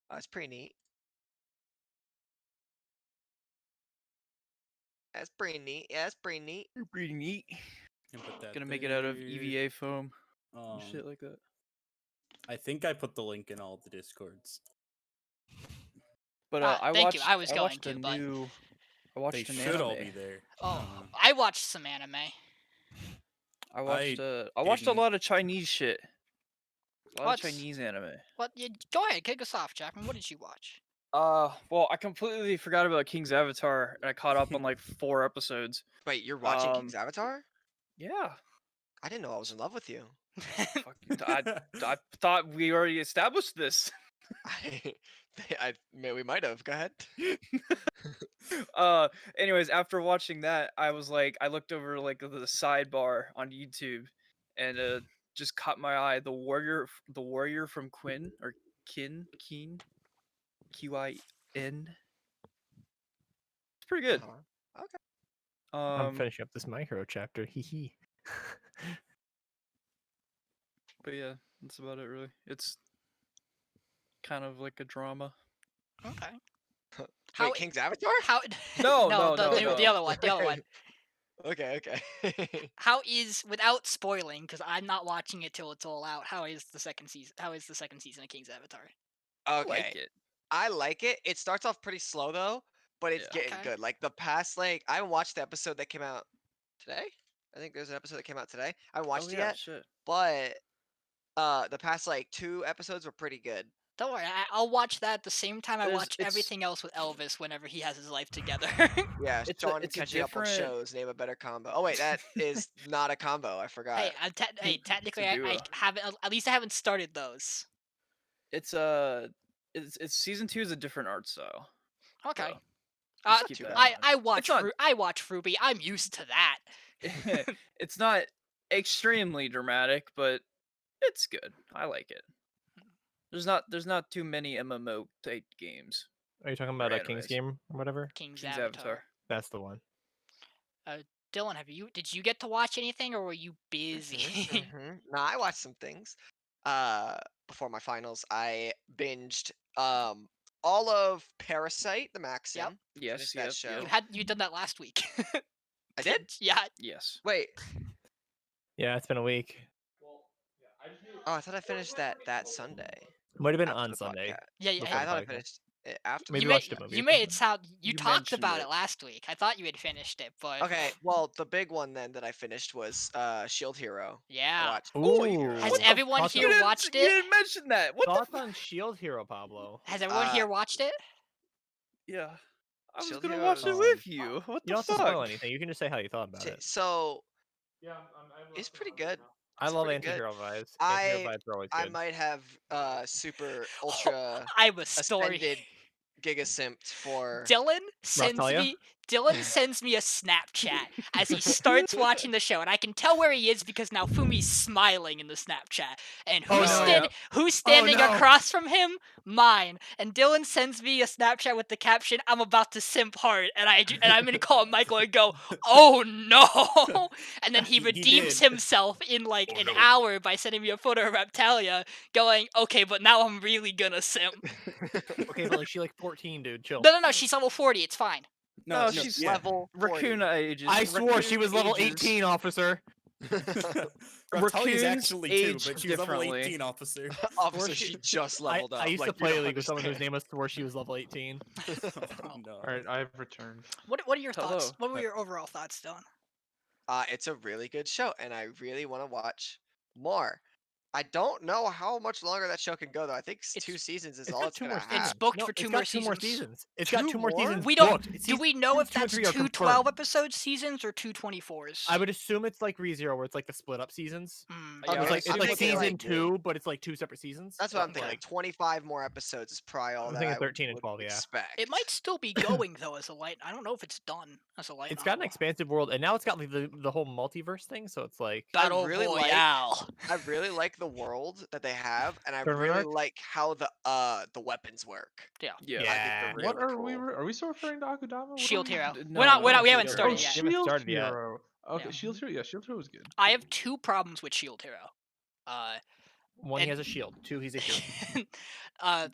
That's pretty neat. That's pretty neat. Yeah, that's pretty neat. Pretty neat. Can put that Gonna make it out of there. EVA foam. And Um, shit like that. I think I put the link in all the Discords. But Ah, I thank you. watched. I was going watched to, a but- new. I They watched an should anime. all be there. Oh, I watched some anime. I watched. I I watched a didn't. lot of Chinese shit. A lot What's- of Chinese anime. What? Go ahead, kick us off, Jackman. What did you watch? Well, I completely forgot about King's Avatar, and I caught up on like 4 episodes. Wait, you're watching King's Avatar? Yeah. I didn't know I was in love with you. Fuck you. I thought we already established this. We might have. Go ahead. Anyways, after watching that, I was like, I looked over like the sidebar on YouTube, and just caught my eye. The warrior from Quinn or Keen, Qin. It's pretty good. Okay. I'm finishing up this My Hero chapter. Hee hee. But yeah, that's about it. Really, it's kind of like a drama. Okay. Wait, King's Avatar? How? No, the other one. The other one. Okay. How is, without spoiling, because I'm not watching it till it's all out. How is the second season? How is the second season of King's Avatar? Okay. Like it. I like it. It starts off pretty slow though, but it's Yeah. getting Okay. good. Like the past, like I haven't watched the episode that came out today. I think there's an episode that came out today. I haven't watched it yet, Shit. but the past like 2 episodes were pretty good. Don't worry, I'll watch that at the same time I There's- watch it's- everything else with Elvis whenever he has his life together. Yeah, It's Sean a catching up on different- shows. Name a better combo. Oh wait, that is not a combo. I forgot. Hey, technically, It's a I duo. haven't. At least I haven't started those. It's it's season 2 is a different art style. Okay. So, just keep that in mind. I watch not- I watch Ruby. I'm used to that. It's not extremely dramatic, but it's good. I like it. There's not too many MMO type games. Are you talking about Or a King's animes. Game or whatever? King's King's Avatar. That's the one. Dylan, did you get to watch anything, or were you busy? No, I watched some things. Before my finals, I binged all of Parasite, the Maxim. Yep. Yes, Finished that show. You done that last week. I did? Yeah. Yes. Wait. Yeah, it's been a week. Oh, I thought I finished that Sunday. Might have been after on the Sunday. podcast. Yeah. Before I the thought I podcast. finished it after. Maybe you watched made, it, maybe. you made it sound. You You talked mentioned about it. it last week. I thought you had finished it, but Okay, well, the big one then that I finished was Shield Hero. I yeah. watched. Ooh. Has What the everyone fuck? here watched You it? didn't mention that. What Thoughts the on Shield Hero, Pablo? Has everyone here watched it? Yeah. I was Shield gonna Hero watch it is- with you. What You the don't have to fuck? spoil anything. You can just say how you thought about it. So it's pretty good. I It's love pretty good. anti-hero vibes. I- Anti-hero vibes are always I good. might have super ultra I have a story. ascended giga simped for. Dylan sends Talia? me a Snapchat as he starts watching the show, and I can tell where he is because now Fumi's smiling in the Snapchat. And Oh, no. who's standing no. across from him? Mine. And Dylan sends me a Snapchat with the caption, "I'm about to simp hard," and I'm gonna call Michael and go, "Oh no!" And then he He redeems did. himself in like Oh, an no. hour by sending me a photo of Raptalia, going, "Okay, but now I'm really gonna simp." Okay, but like she like 14, dude. Chill. No, she's level 40. It's fine. No, she's yeah. Level 40. Raccoon ages. I swore she was level Ages. 18, officer. Raptalia's Raccoons actually 2, age but she's level differently. 18 officer. Officer, she just leveled up. I used like, to play you a don't league with someone whose understand. name was swore she was level 18. No. Alright, I've returned. What are your thoughts? Hello. What were your overall thoughts, Dylan? It's a really good show, and I really want to watch more. I don't know how much longer that show can go, though. I think 2 seasons is it's all got it's 2 gonna more have. seasons. It's booked No, for it's 2 got more 2 more seasons. seasons. It's got 2 2 more more? seasons. We don't. booked. Do we know if 2 and that's 3 are 2 confirmed. 12-episode seasons or 2 24s? I would assume it's like ReZero, where it's like the split up seasons. Mm, Yeah, Okay, It's like, I'm it's like thinking, season like, 2, but it's like 2 separate seasons. That's what I'm Okay. thinking. Like 25 more episodes is probably all I'm that thinking I would- 13 and would 12, yeah. expect. It might still be going though as a light. I don't know if it's done as a light. It's got an novel. expansive world, and now it's got like the whole multiverse thing. So it's like Battle really like- Royale. I really like the world that they have, and I Tournament really arc? like how the weapons work. Yeah. I think Yeah. they're What really are we? cool. Are we still referring to Akudama? What are Shield we- Hero. No, We're not. no, We haven't Shield started Oh, yet. Shield- Shield started yet. Hero. Okay, Yeah. Shield Hero. Yeah, Shield Hero was good. I have 2 problems with Shield Hero. One, he And- has a shield. Two, he's a hero.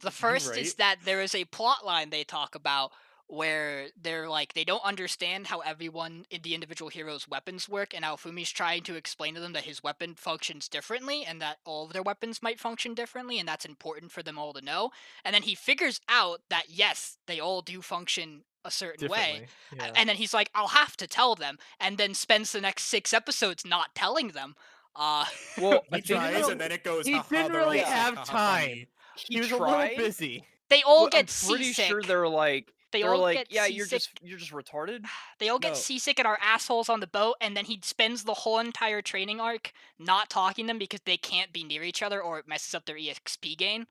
The first is right. that there is a plot line they talk about where they're like they don't understand how everyone in the individual hero's weapons work, and Alfumi's trying to explain to them that his weapon functions differently and that all of their weapons might function differently, and that's important for them all to know. And then he figures out that yes, they all do function a certain way, Differently. Yeah. and then he's like, I'll have to tell them, and then spends the next 6 episodes not telling them. Well, He I think tries, and then it goes. He "Ha ha, didn't they're all really sick, have ha ha, time. funny." He was a tried, little busy. they all but get I'm pretty seasick. sure they're like They they're all like, get yeah, seasick. you're just retarded. They all get No. seasick and are assholes on the boat, and then he spends the whole entire training arc not talking to them because they can't be near each other or it messes up their EXP gain.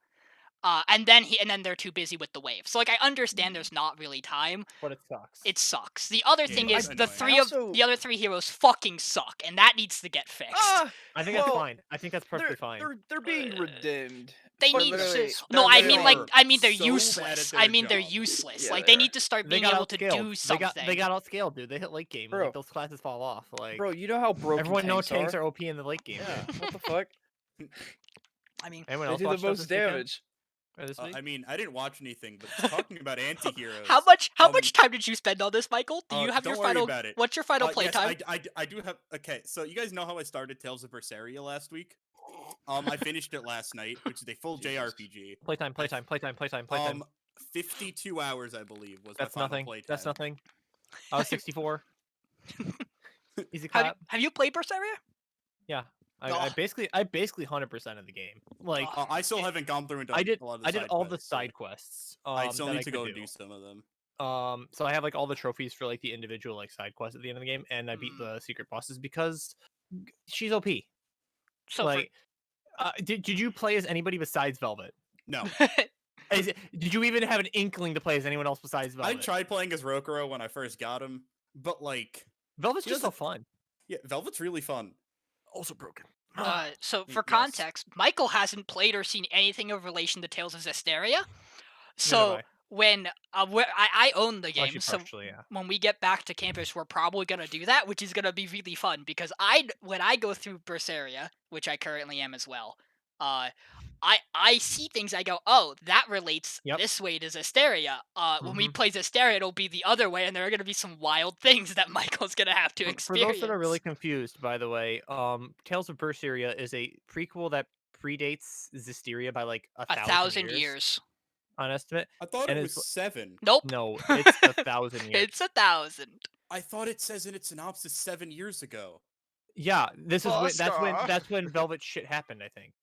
And then they're too busy with the wave. So like I understand there's not really time. But it sucks. It sucks. The other Yeah, thing it's is annoying. the other three heroes fucking suck, and that needs to get fixed. I think that's well, fine. I think that's perfectly fine. They're being redeemed. They But need to. literally, No, I they mean are I mean they're so bad at useless. their I mean they're job. useless. Yeah, Like they they are. need to start They being got able to outscaled. do something. They got outscaled, dude. They hit late game. Bro. Like those classes fall off. Like Bro, you know how broken everyone knows tanks tanks are OP in the late game. Yeah, dude. what the fuck? I mean, Anyone They else do the watch stuff most this weekend? damage. Or this week? I mean, I didn't watch anything, but talking about anti-heroes. how much time did you spend on this, Michael? Do you have don't your worry final? about it. What's your final Yes, playtime? I do have. Okay, so you guys know how I started Tales of Berseria last week? I finished it last night, which is a full JRPG. Playtime. 52 hours, I believe, was That's my final nothing. playtime. That's nothing. I was 64. Easy Have clap. you played Berseria? Yeah. I Oh. basically 100% of the game. Like I still haven't gone through and done I did a lot of the I did side all the quests, so side quests. I still that need to go could and do some of them. So I have like all the trophies for like the individual like side quests at the end of the game, and I beat the secret bosses because she's OP. So Like, did you play as anybody besides Velvet? No, Did you even have an inkling to play as anyone else besides Velvet? I tried playing as Rokuro when I first got him, but like, Velvet's He just so doesn't- fun. yeah, Velvet's really fun. Also broken. So for Yes. context, Michael hasn't played or seen anything of relation to Tales of Zestiria. Neither So have I. when I own the Well, game, actually, so partially, yeah. when we get back to campus, we're probably gonna do that, which is gonna be really fun because when I go through Berseria, which I currently am as well, I see things, I go, oh, that relates Yep. this way to Zestiria. When we play Zestiria, it'll be the other way, and there are gonna be some wild things that Michael's gonna have to For experience. those that are really confused, by the way, Tales of Berseria is a prequel that predates Zestiria by like a 1,000 years. on estimate. I thought And it it's- was 7. Nope. No, it's 1,000 years. It's 1,000. I thought it says in its synopsis 7 years ago. Yeah, this is Buster. that's when Velvet shit happened. I think.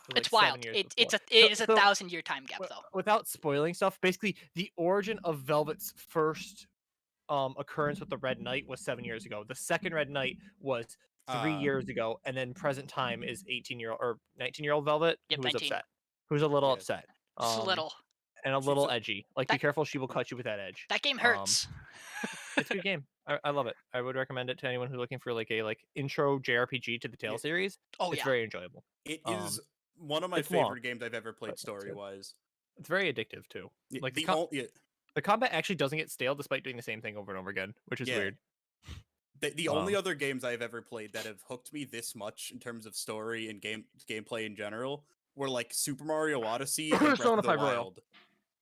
It was, It's like, 7 wild. years It before. is a So- 1,000-year time gap though. Without spoiling stuff, basically the origin of Velvet's first occurrence with the Red Knight was 7 years ago. The second Red Knight was 3 years ago, and then present time is 18-year-old or 19-year-old Velvet, Yep, who was 19. upset, who's a little Yes. upset, Just a little. and a She's little a- edgy. Like, be That- careful, she will cut you with that edge. That game hurts. It's a good game. I love it. I would recommend it to anyone who's looking for like a intro JRPG to the Tale Yeah. series. Oh It's yeah. very enjoyable. It Um, is one of my it's long, favorite games I've ever but played it's good. story-wise. It's very addictive too. Yeah, Like the the combat actually doesn't get stale despite doing the same thing over and over again, which is Yeah. weird. the only Um, other games I've ever played that have hooked me this much in terms of story and gameplay in general were like Super Mario Odyssey and Breath Persona of the 5 Royal. Wild.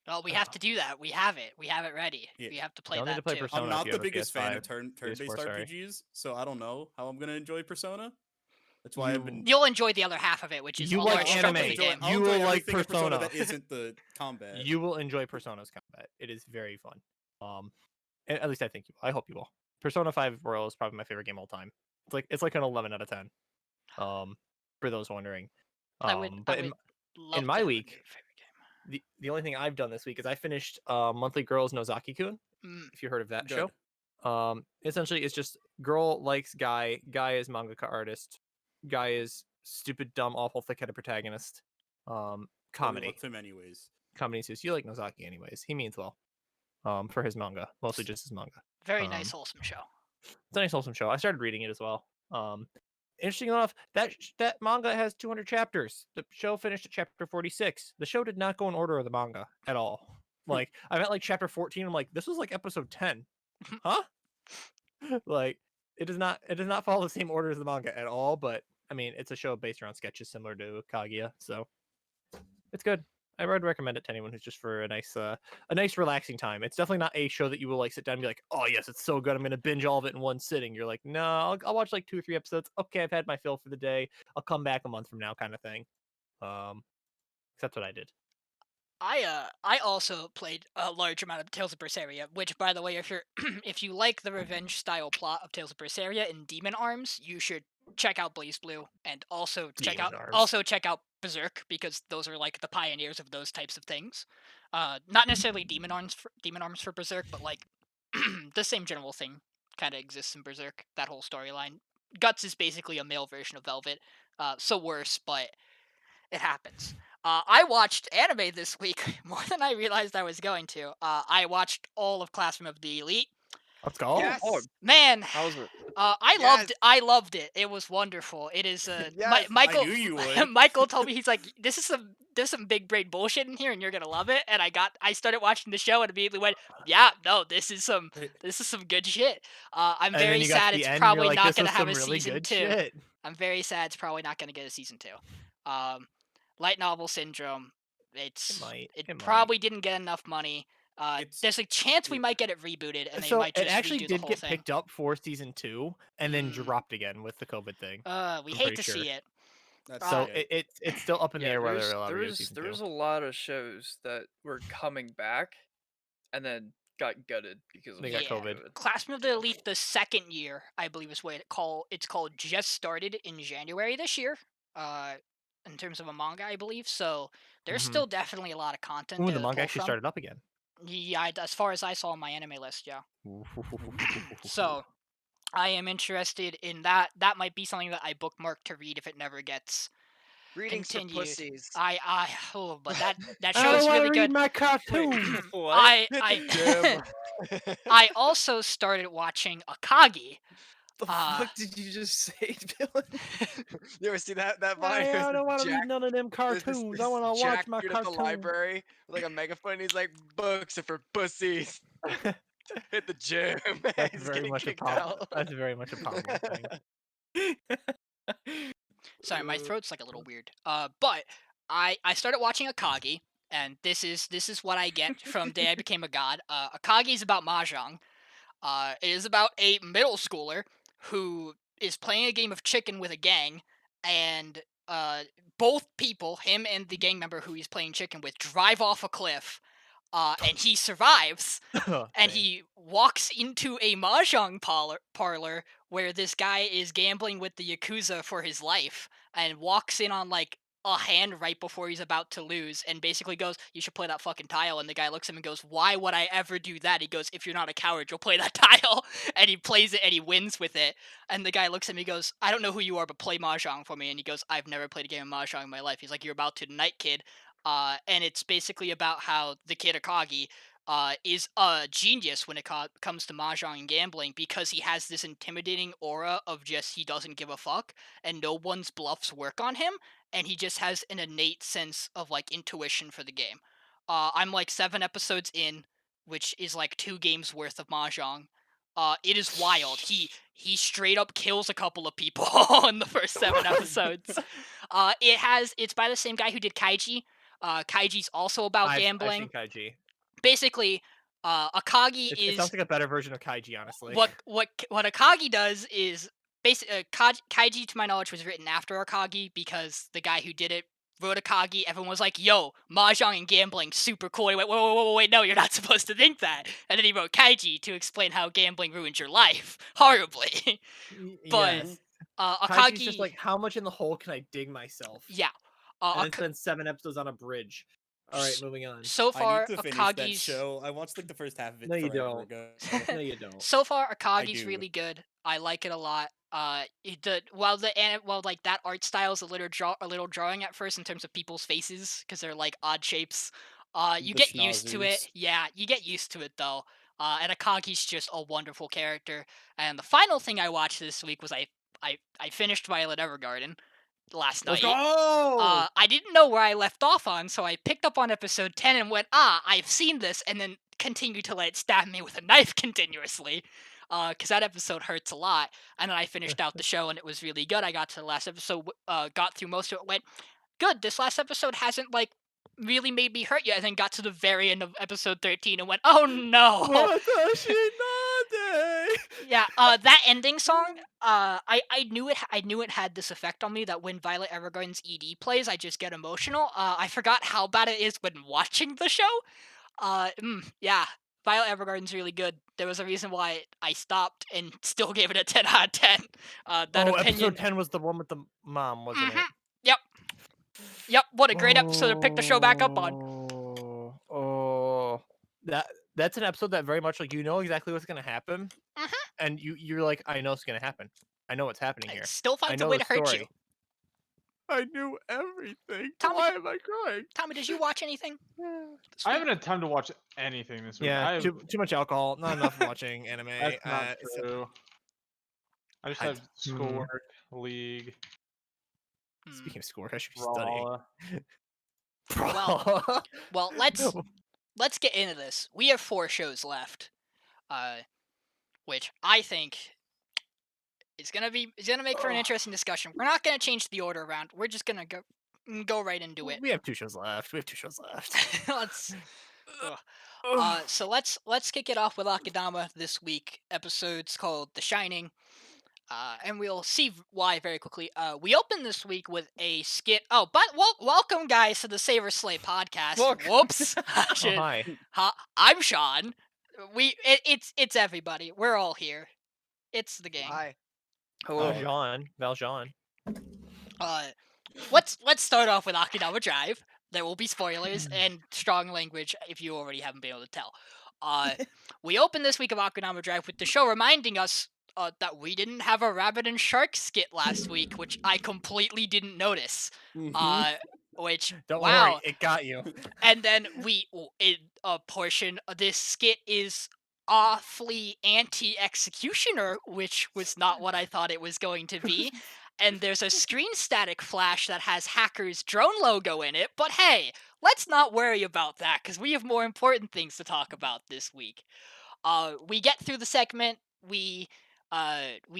Well, we have to do that. We have it. We have it ready. Yeah. We have to play Y'all need that to play too. Persona. I'm if not you the have a biggest fan of PS5, turn-based PS4, sorry. RPGs, so I don't know how I'm gonna enjoy Persona. That's why I've been. You'll enjoy the other half of it, which is You a like large chunk of anime. the game. I'll You enjoy will like everything in Persona Persona. that isn't the combat. You will enjoy Persona's combat. It is very fun. At least I think you will. I hope you will. Persona 5 Royal is probably my favorite game all time. It's like an 11 out of 10. For those wondering. I would love in to my have a new week, favorite game. the only thing I've done this week is I finished Monthly Girls Nozaki-kun. Mm. If you heard of that Good. show. Essentially it's just girl likes guy is mangaka artist, guy is stupid, dumb, awful, thick-headed protagonist. But we Comedy. love him anyways. Comedy says you like Nozaki anyways. He means well. For his manga, mostly just his manga. Very nice, wholesome show. It's a nice wholesome show. I started reading it as well. Interesting enough, that manga has 200 chapters. The show finished at chapter 46. The show did not go in order of the manga at all. Like, I'm at like chapter 14. I'm like, this was like episode 10, huh? Like, it does not follow the same order as the manga at all. But I mean, it's a show based around sketches similar to Kaguya, so it's good. I would recommend it to anyone who's just for a nice relaxing time. It's definitely not a show that you will like sit down and be like, oh yes, it's so good, I'm gonna binge all of it in one sitting. You're like, no, I'll watch like 2 or 3 episodes. Okay, I've had my fill for the day. I'll come back a month from now, kind of thing. That's what I did. I also played a large amount of Tales of Berseria, which, by the way, if you're if you like the revenge style plot of Tales of Berseria in Demon Arms, you should check out Blaze Blue, and also check Demon out Arms. Berserk, because those are like the pioneers of those types of things. Not necessarily Demon Arms for Berserk, but like the same general thing kind of exists in Berserk. That whole storyline. Guts is basically a male version of Velvet, so worse, but it happens. I watched anime this week more than I realized I was going to. I watched all of Classroom of the Elite. Let's go. Yes. Oh, Man, how was it? Yes. I loved it. It was wonderful. It is Yes, Michael. I knew you would. Michael told me, he's like, there's some big brain bullshit in here, and you're gonna love it. And I started watching the show and immediately went, yeah, no, this is some good shit. I'm And then very you got to sad the it's end, you're probably like, not this gonna was have some a really season good 2. shit. I'm very sad it's probably not gonna get a season 2. Light novel syndrome. It might. It probably didn't get enough money. It's- There's a chance we might get it rebooted, and they So might just it actually redo the did whole get thing. picked up for season 2 and then Mm. dropped again with the COVID thing. We I'm hate pretty to sure. see it. That's So okay. it's still up in the Yeah, air whether there's it'll ever there get a was season there 2. was a lot of shows that were coming back, and then got gutted because of They got COVID. Classroom of the Elite, the second year, I believe is what it's called, just started in January this year. In terms of a manga, I believe. So there's Mhm. still definitely a lot of content Ooh, there the to manga pull actually from. started up again. Yeah, as far as I saw on my anime list, yeah. So I am interested in that. That might be something that I bookmark to read if it never gets Greetings to continued. pussies. But that I show don't is want really to read good. my cartoon. what? Hit the gym. I also started watching Akagi. The fuck did you just say, Dylan? You ever see that Vine? I It was don't want to Jack- read none of them there's cartoons. I this want to watch Jack my dude at the cartoon. library with like a megaphone. And he's like, books are for pussies. Hit the gym. That's He's very getting much a kicked Pablo. out. That's very much a Pablo thing. Sorry, my throat's like a little weird. But I started watching Akagi, and this is what I get from day I became a god. Akagi is about mahjong. It is about a middle schooler who is playing a game of chicken with a gang, and both people, him and the gang member who he's playing chicken with, drive off a cliff. And he survives, and Same. he walks into a mahjong parlor where this guy is gambling with the Yakuza for his life, and walks in on like a hand right before he's about to lose, and basically goes, "You should play that fucking tile." And the guy looks at him and goes, "Why would I ever do that?" He goes, "If you're not a coward, you'll play that tile." And he plays it and he wins with it. And the guy looks at him and he goes, "I don't know who you are, but play mahjong for me." And he goes, "I've never played a game of mahjong in my life." He's like, "You're about to tonight, kid." And it's basically about how the kid Akagi is a genius when it comes to mahjong and gambling, because he has this intimidating aura of just he doesn't give a fuck, and no one's bluffs work on him, and he just has an innate sense of like intuition for the game. I'm like 7 episodes in, which is like 2 games worth of mahjong. It is wild. He straight up kills a couple of people in the first 7 episodes. It's by the same guy who did Kaiji. Kaiji's also about gambling. I've seen Kaiji. Basically, Akagi It is sounds like a better version of Kaiji, honestly. what Akagi does is basically Kaiji, to my knowledge, was written after Akagi, because the guy who did it wrote Akagi. Everyone was like, "Yo, mahjong and gambling, super cool." He went, "Wait, no, you're not supposed to think that." And then he wrote Kaiji to explain how gambling ruins your life horribly. But Yes. Akagi, Kaiji's just like, how much in the hole can I dig myself? yeah. And then spend 7 episodes on a bridge. All right, moving on. So I far, need to finish that Akagi's show. I watched like the first half of it No, you forever don't. ago. No, you don't. So far, Akagi's do. really good. I like it a lot. While like that art style is a little drawing at first in terms of people's faces, because they're like odd shapes. You The get used to it. schnozzers. Yeah, you get used to it though. And Akagi's just a wonderful character. And the final thing I watched this week was I finished Violet Evergarden last Let's night. go! I didn't know where I left off on, so I picked up on episode 10 and went, I've seen this, and then continued to let it stab me with a knife continuously. because that episode hurts a lot. And then I finished out the show, and it was really good. I got to the last episode, got through most of it, went, good, this last episode hasn't, like, really made me hurt yet, and then got to the very end of episode 13 and went, oh no! Yeah, that ending song, I knew it had this effect on me that when Violet Evergarden's ED plays, I just get emotional. I forgot how bad it is when watching the show. Yeah, Violet Evergarden's really good. There was a reason why I stopped and still gave it a 10 out of 10. That opinion. Episode 10 was the one with the mom, wasn't it? Yep. Yep, what a great episode to pick the show back up on. That's an episode that very much, like, you know exactly what's gonna happen, and you're like, I know it's gonna happen. I know what's happening here. It still finds I a know way the to hurt story. you. I knew everything. Tommy, Why am I crying? Tommy, did you watch anything? I haven't had time to watch anything this week. Yeah, too much alcohol, not enough watching anime. That's not so- true. I just have schoolwork, league, Speaking of schoolwork, I should be studying. raw. Well, let's get into this. We have 4 shows left, which I think is gonna make for an interesting discussion. We're not gonna change the order around. We're just gonna go right into it. We have 2 shows left. let's. So let's kick it off with Akadama this week. Episode's called The Shining. And we'll see why very quickly. We open this week with a skit. Oh, but welcome guys to the Saber Slay podcast. Whoops. Hi. I'm Sean. It's everybody. We're all here. It's the gang. Hi. Valjean. Let's start off with Akadama Drive. There will be spoilers and strong language if you already haven't been able to tell. We open this week of Akadama Drive with the show reminding us that we didn't have a rabbit and shark skit last week, which I completely didn't notice. Which Don't wow, worry, it got you. And then a portion of this skit is awfully anti-executioner, which was not what I thought it was going to be. And there's a screen static flash that has Hacker's drone logo in it. But hey, let's not worry about that because we have more important things to talk about this week. We get through the segment. We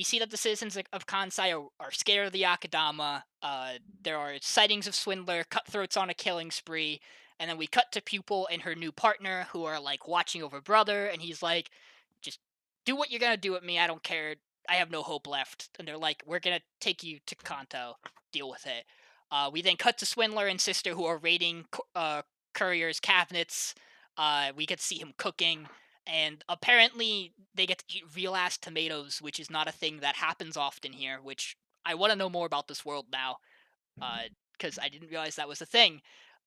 see that the citizens of Kansai are scared of the Akadama. There are sightings of Swindler, cutthroats on a killing spree, and then we cut to Pupil and her new partner who are like watching over Brother, and he's like, just do what you're gonna do with me, I don't care, I have no hope left. And they're like, we're gonna take you to Kanto, deal with it. We then cut to Swindler and Sister who are raiding Courier's cabinets. We get to see him cooking. And apparently they get to eat real-ass tomatoes, which is not a thing that happens often here, which I want to know more about this world now, because I didn't realize that was a thing.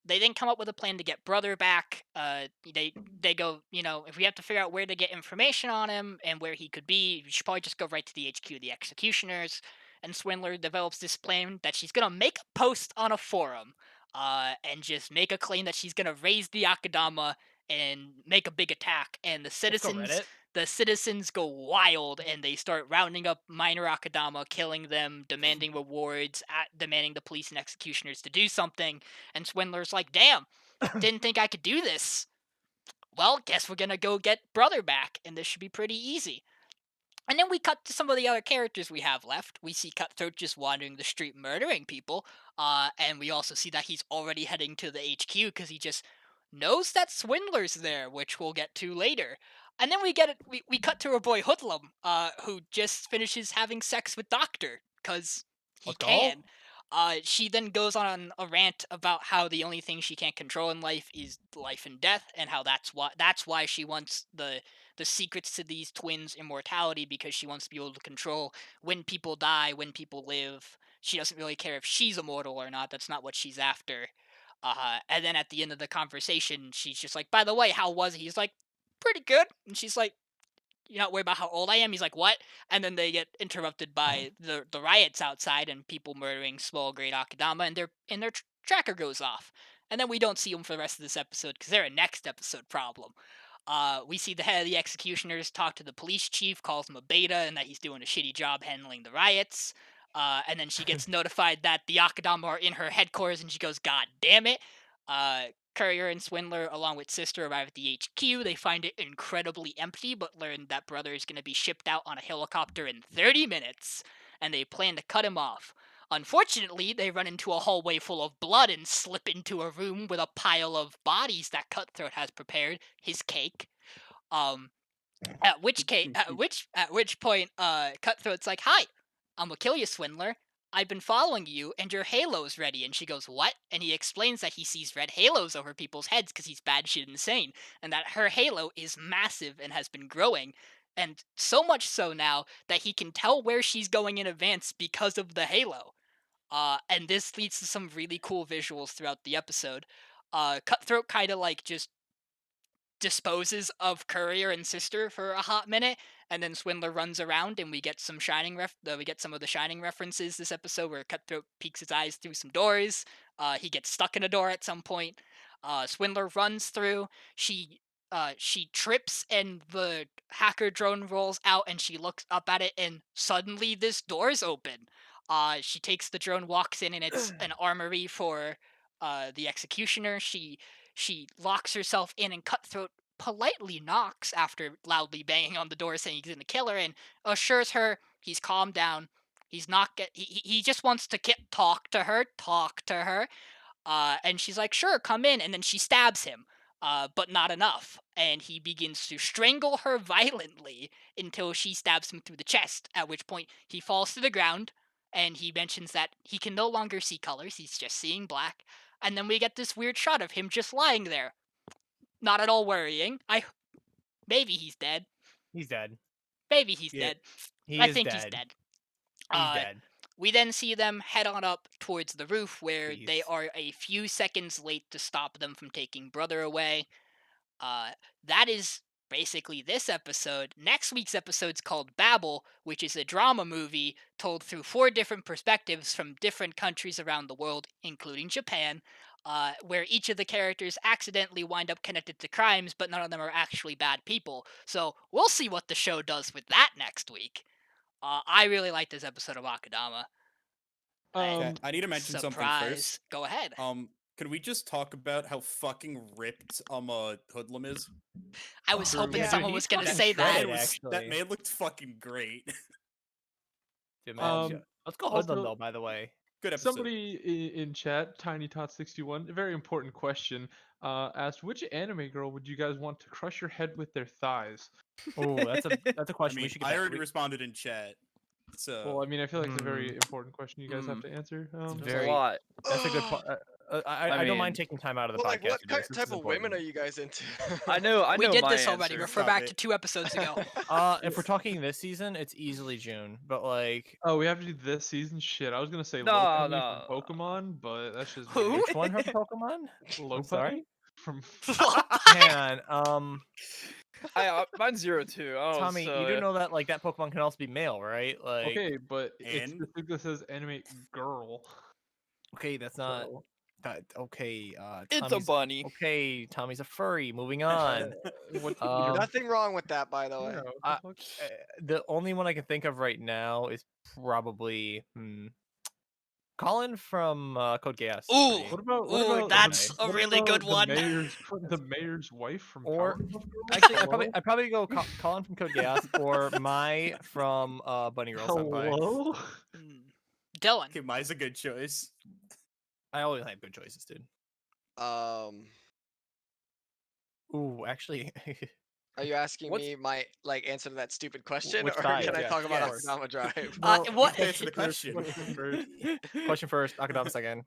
They then come up with a plan to get Brother back. They go, if we have to figure out where to get information on him and where he could be, we should probably just go right to the HQ of the Executioners. And Swindler develops this plan that she's going to make a post on a forum and just make a claim that she's going to raise the Akadama and make a big attack, and the citizens go wild, and they start rounding up minor Akadama, killing them, demanding rewards, demanding the police and executioners to do something, and Swindler's like, damn, didn't think I could do this. Well, guess we're gonna go get Brother back, and this should be pretty easy. And then we cut to some of the other characters we have left. We see Cutthroat just wandering the street murdering people, and we also see that he's already heading to the HQ because he just knows that Swindler's there, which we'll get to later. And then we cut to our boy Hoodlum, who just finishes having sex with Doctor, because he can. She then goes on a rant about how the only thing she can't control in life is life and death, and how that's why she wants the secrets to these twins' immortality, because she wants to be able to control when people die, when people live. She doesn't really care if she's immortal or not. That's not what she's after. And then at the end of the conversation, she's just like, by the way, how was he? He's like, pretty good. And she's like, you're not worried about how old I am? He's like, what? And then they get interrupted by the riots outside and people murdering small grade Akadama, and their tracker goes off. And then we don't see them for the rest of this episode because they're a next episode problem. We see the head of the executioners talk to the police chief, calls him a beta, and that he's doing a shitty job handling the riots. And then she gets notified that the Akadama are in her headquarters, and she goes, God damn it. Courier and Swindler, along with Sister, arrive at the HQ. They find it incredibly empty, but learn that Brother is going to be shipped out on a helicopter in 30 minutes, and they plan to cut him off. Unfortunately, they run into a hallway full of blood and slip into a room with a pile of bodies that Cutthroat has prepared, his cake. At which point, Cutthroat's like, "Hi, I'm gonna kill you, Swindler. I've been following you, and your halo's ready." And she goes, "What?" And he explains that he sees red halos over people's heads because he's bad shit insane, and that her halo is massive and has been growing, and so much so now that he can tell where she's going in advance because of the halo. And this leads to some really cool visuals throughout the episode. Cutthroat kind of like just disposes of Courier and Sister for a hot minute, and then Swindler runs around, and we get some we get some of the Shining references this episode, where Cutthroat peeks his eyes through some doors. He gets stuck in a door at some point. Swindler runs through. She trips, and the hacker drone rolls out, and she looks up at it, and suddenly this door's open. She takes the drone, walks in, and it's an armory for the executioner. She locks herself in, and Cutthroat politely knocks after loudly banging on the door saying he's gonna kill her, and assures her he's calmed down. He's not he just wants to talk to her. And she's like, "Sure, come in." And then she stabs him, but not enough. And he begins to strangle her violently until she stabs him through the chest, at which point he falls to the ground, and he mentions that he can no longer see colors, he's just seeing black. And then we get this weird shot of him just lying there. Not at all worrying. Maybe he's dead. He's dead. Maybe he's Yeah, dead. He I is think dead. he's dead. He's dead. We then see them head on up towards the roof, where they Please. are a few seconds late to stop them from taking Brother away. That is basically this episode. Next week's episode's called Babel, which is a drama movie told through 4 different perspectives from different countries around the world, including Japan, where each of the characters accidentally wind up connected to crimes, but none of them are actually bad people. So we'll see what the show does with that next week. I really like this episode of Akadama. Okay, I need to mention something first. Go ahead. Can we just talk about how fucking ripped Hoodlum is? I was hoping yeah, someone he's was gonna fucking say that. shredded, That actually. man looked fucking great. Dude, man, let's go Hoodlum also- though. By the way, Good episode. Somebody in chat, TinyTot61, a very important question, asked which anime girl would you guys want to crush your head with their thighs? oh, that's a I question we mean, should get. I back. already responded in chat. So Well, I mean, I feel like it's a very important question you guys have Mm. to answer. There's very- a lot. That's a good point. I don't mind mean- taking time out of the Well, podcast. like, what to do this. This type is of women important. are you guys into? I know We did my this already. answer. Refer Stop back it. to 2 episodes ago. If we're talking this season, it's easily June. But like, Oh, we have to do this season? Shit, I was gonna say No, Lopunny no. from Pokemon, but that's just Who? me. which one from Pokemon? Lopunny sorry? from. Man, Mine's 0-2. Oh, Tommy, so, you do know that like that Pokemon can also be male, right? Like, Okay, but it's And? the thing that says anime girl. okay, that's not So, that. Okay, it's a Tommy's, bunny. okay, Tommy's a furry. Moving on. what? Nothing wrong with that, by the way. yeah, what I- the fuck? The only one I can think of right now is probably Colin from Code Geass. Ooh. What about? Ooh, that's the, a what really about good one. The mayor's wife from Or- Powerpuff Girls? Actually, Hello? I'd probably go Colin from Code Geass or Mai from Bunny Girl Senpai. Hello. Dylan. Okay, Mai's a good choice. I always have good choices, dude. Ooh, actually, Are you asking What's- me my answer to that stupid question, Which or side? can I Yeah, talk about yes. Akadama Drive? What? Answer the question. question first. Akadama second.